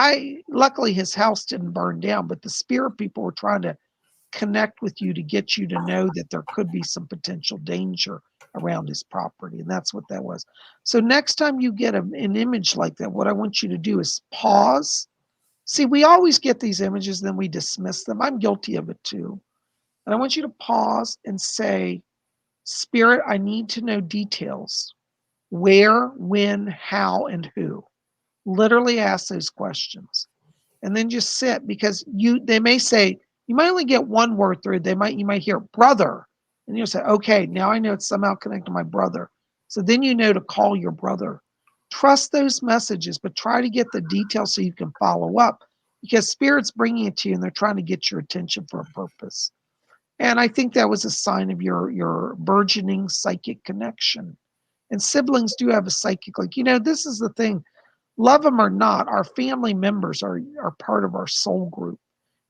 luckily his house didn't burn down, but the spirit people were trying to connect with you to get you to know that there could be some potential danger around his property. And that's what that was. So next time you get an image like that, what I want you to do is pause. See, we always get these images, then we dismiss them. I'm guilty of it too. And I want you to pause and say, Spirit, I need to know details. Where, when, how, and who. Literally ask those questions. And then just sit because they may say, you might only get one word through. You might hear brother. And you'll say, okay, now I know it's somehow connected to my brother. So then you know to call your brother. Trust those messages, but try to get the details so you can follow up because Spirit's bringing it to you and they're trying to get your attention for a purpose. And I think that was a sign of your burgeoning psychic connection. And siblings do have a psychic link. This is the thing. Love them or not, our family members are part of our soul group.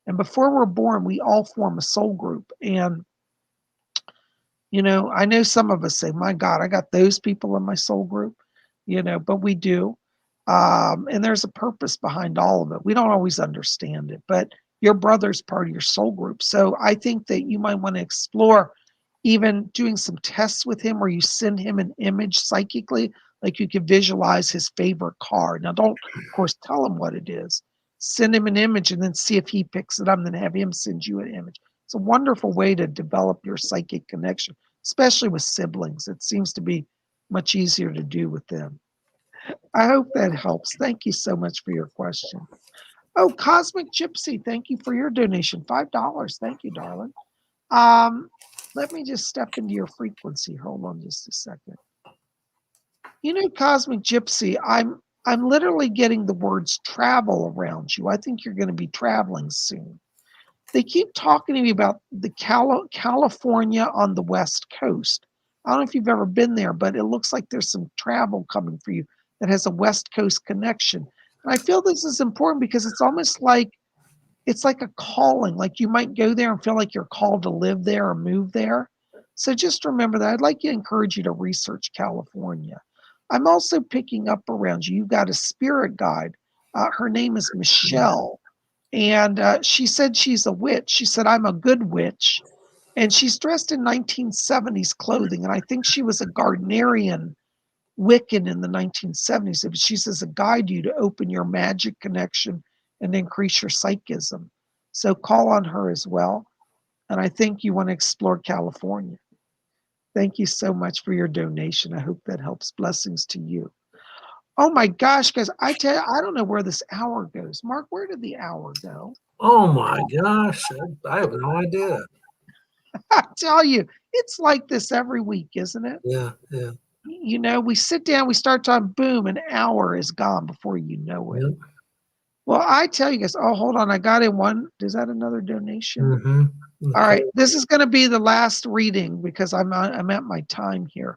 And before we're born, we all form a soul group. And, I know some of us say, my God, I got those people in my soul group, but we do. And there's a purpose behind all of it. We don't always understand it, but your brother's part of your soul group. So I think that you might want to explore even doing some tests with him where you send him an image psychically, like you could visualize his favorite car. Now, don't, of course, tell him what it is. Send him an image and then see if he picks it up, and then have him send you an image. It's a wonderful way to develop your psychic connection, especially with siblings. It seems to be much easier to do with them. I hope that helps. Thank you so much for your question. Oh, Cosmic Gypsy, thank you for your donation. $5. Thank you, darling. Let me just step into your frequency. Hold on just a second. Cosmic Gypsy, I'm literally getting the words travel around you. I think you're going to be traveling soon. They keep talking to me about the California on the West Coast. I don't know if you've ever been there, but it looks like there's some travel coming for you that has a West Coast connection. And I feel this is important because it's almost like it's like a calling. Like you might go there and feel like you're called to live there or move there. So just remember that. I'd like to encourage you to research California. I'm also picking up around you. You've got a spirit guide. Her name is Michelle. And she said she's a witch. She said, I'm a good witch. And she's dressed in 1970s clothing. And I think she was a Gardnerian Wiccan in the 1970s. She says to guide you to open your magic connection and increase your psychism. So call on her as well. And I think you want to explore California. Thank you so much for your donation. I hope that helps. Blessings to you. Oh my gosh, guys, I tell you, I don't know where this hour goes. Mark, where did the hour go? Oh my gosh, I have no idea. I tell you, it's like this every week, isn't it? Yeah, yeah. We sit down, we start talking, boom, an hour is gone before you know it. Yep. Well, I tell you guys, oh, hold on, I got in one. Is that another donation? Mm-hmm. All right, this is going to be the last reading because I'm at my time here.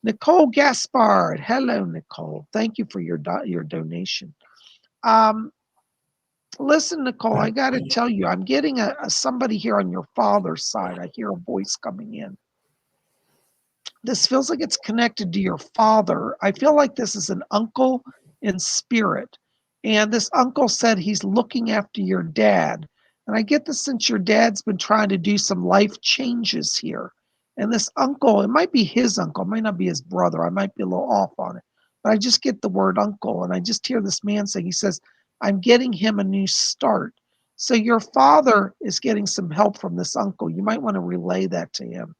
Nicole Gaspard, hello, Nicole. Thank you for your donation. Listen, Nicole, I got to tell you, I'm getting somebody here on your father's side. I hear a voice coming in. This feels like it's connected to your father. I feel like this is an uncle in spirit. And this uncle said he's looking after your dad. And I get the sense your dad's been trying to do some life changes here. And this uncle, it might be his uncle, it might not be his brother. I might be a little off on it. But I just get the word uncle. And I just hear this man saying, he says, I'm getting him a new start. So your father is getting some help from this uncle. You might want to relay that to him.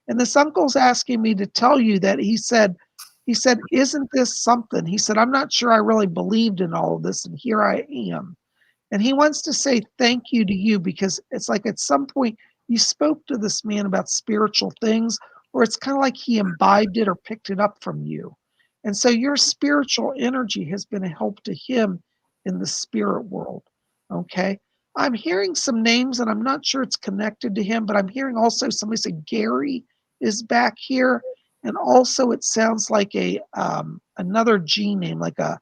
And this uncle's asking me to tell you that he said, isn't this something? He said, I'm not sure I really believed in all of this, and here I am. And he wants to say thank you to you because it's like at some point you spoke to this man about spiritual things, or it's kind of like he imbibed it or picked it up from you. And so your spiritual energy has been a help to him in the spirit world. Okay. I'm hearing some names and I'm not sure it's connected to him, but I'm hearing also somebody say Gary is back here. And also it sounds like a another G name, like a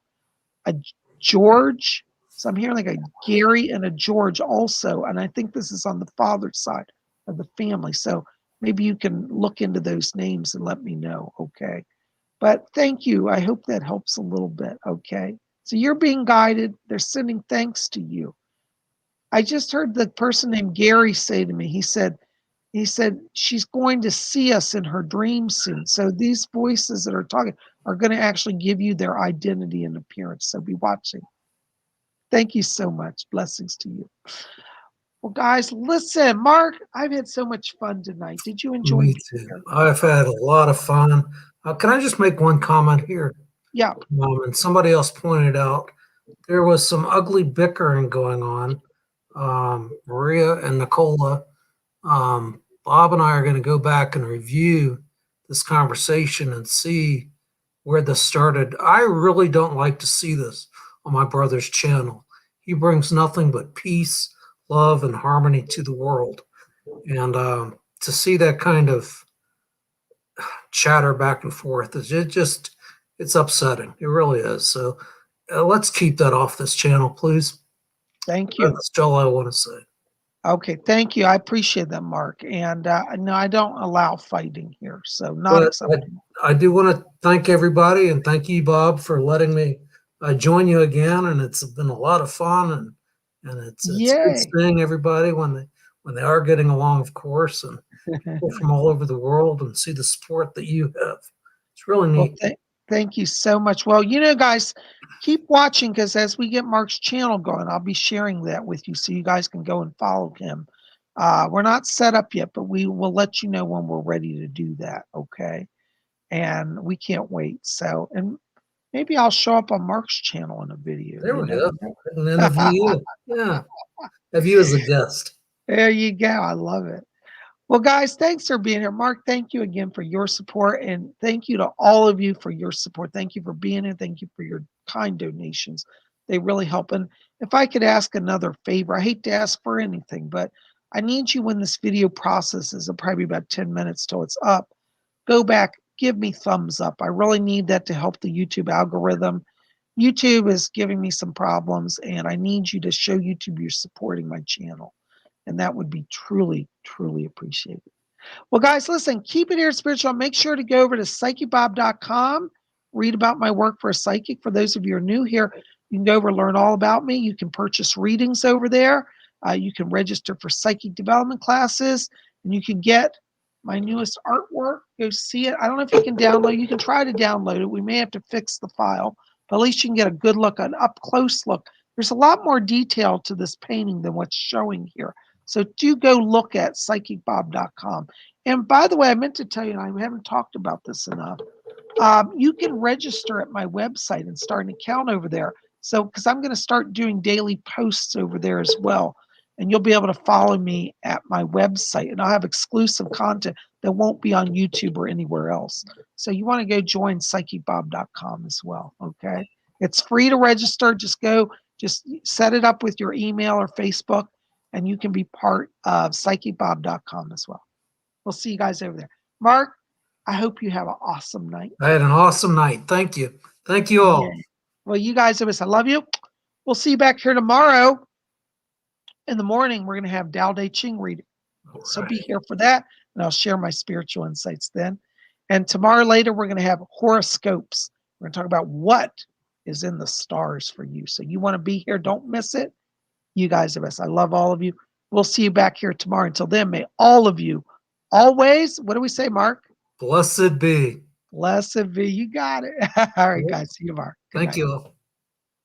George. So I'm hearing like a Gary and a George also. And I think this is on the father's side of the family. So maybe you can look into those names and let me know. Okay. But thank you. I hope that helps a little bit. Okay. So you're being guided. They're sending thanks to you. I just heard the person named Gary say to me, he said, she's going to see us in her dreams soon. So these voices that are talking are going to actually give you their identity and appearance. So be watching. Thank you so much. Blessings to you. Well, guys, listen, Mark, I've had so much fun tonight. Did you enjoy? Me too. I've had a lot of fun. Can I just make one comment here? Yeah. And somebody else pointed out there was some ugly bickering going on. Maria and Nicola, Bob and I are going to go back and review this conversation and see where this started. I really don't like to see this on my brother's channel. He brings nothing but peace, love, and harmony to the world. And to see that kind of chatter back and forth, it's upsetting. It really is. So let's keep that off this channel, please. Thank you. That's all I want to say. Okay, thank you. I appreciate that, Mark. And no, I don't allow fighting here, so not acceptable. I do want to thank everybody, and thank you, Bob, for letting me join you again. And it's been a lot of fun, and it's good seeing everybody when they are getting along, of course, and people from all over the world, and see the support that you have. It's really neat. Well, thank you so much. Well, guys, keep watching because as we get Mark's channel going, I'll be sharing that with you so you guys can go and follow him. We're not set up yet, but we will let you know when we're ready to do that. Okay. And we can't wait. So, and maybe I'll show up on Mark's channel in a video. There we go. And interview you. Yeah. Have you as a guest. There you go. I love it. Well, guys, thanks for being here. Mark, thank you again for your support. And thank you to all of you for your support. Thank you for being here. Thank you for your kind donations. They really help. And if I could ask another favor, I hate to ask for anything, but I need you when this video processes, probably about 10 minutes till it's up, go back, give me thumbs up. I really need that to help the YouTube algorithm. YouTube is giving me some problems, and I need you to show YouTube you're supporting my channel. And that would be truly, truly appreciated. Well, guys, listen, keep it here spiritual. Make sure to go over to PsychicBob.com, read about my work for a psychic. For those of you who are new here, you can go over and learn all about me. You can purchase readings over there. You can register for psychic development classes, and you can get my newest artwork. Go see it. I don't know if you can download. You can try to download it. We may have to fix the file, but at least you can get a good look, an up-close look. There's a lot more detail to this painting than what's showing here. So do go look at PsychicBob.com. And by the way, I meant to tell you, and I haven't talked about this enough, you can register at my website and start an account over there. So, because I'm going to start doing daily posts over there as well. And you'll be able to follow me at my website. And I'll have exclusive content that won't be on YouTube or anywhere else. So you want to go join PsychicBob.com as well, okay? It's free to register. Just set it up with your email or Facebook, and you can be part of PsychicBob.com as well. We'll see you guys over there. Mark, I hope you have an awesome night. I had an awesome night. Thank you. Thank you all. Yeah. Well, you guys, I love you. We'll see you back here tomorrow. In the morning, we're going to have Tao Te Ching reading. So be here for that, and I'll share my spiritual insights then. And tomorrow later, we're going to have horoscopes. We're going to talk about what is in the stars for you. So you want to be here. Don't miss it. You guys are best. I love all of you. We'll see you back here tomorrow. Until then, may all of you always, what do we say, Mark? Blessed be. Blessed be. You got it. All right, guys. See you tomorrow. Thank you all.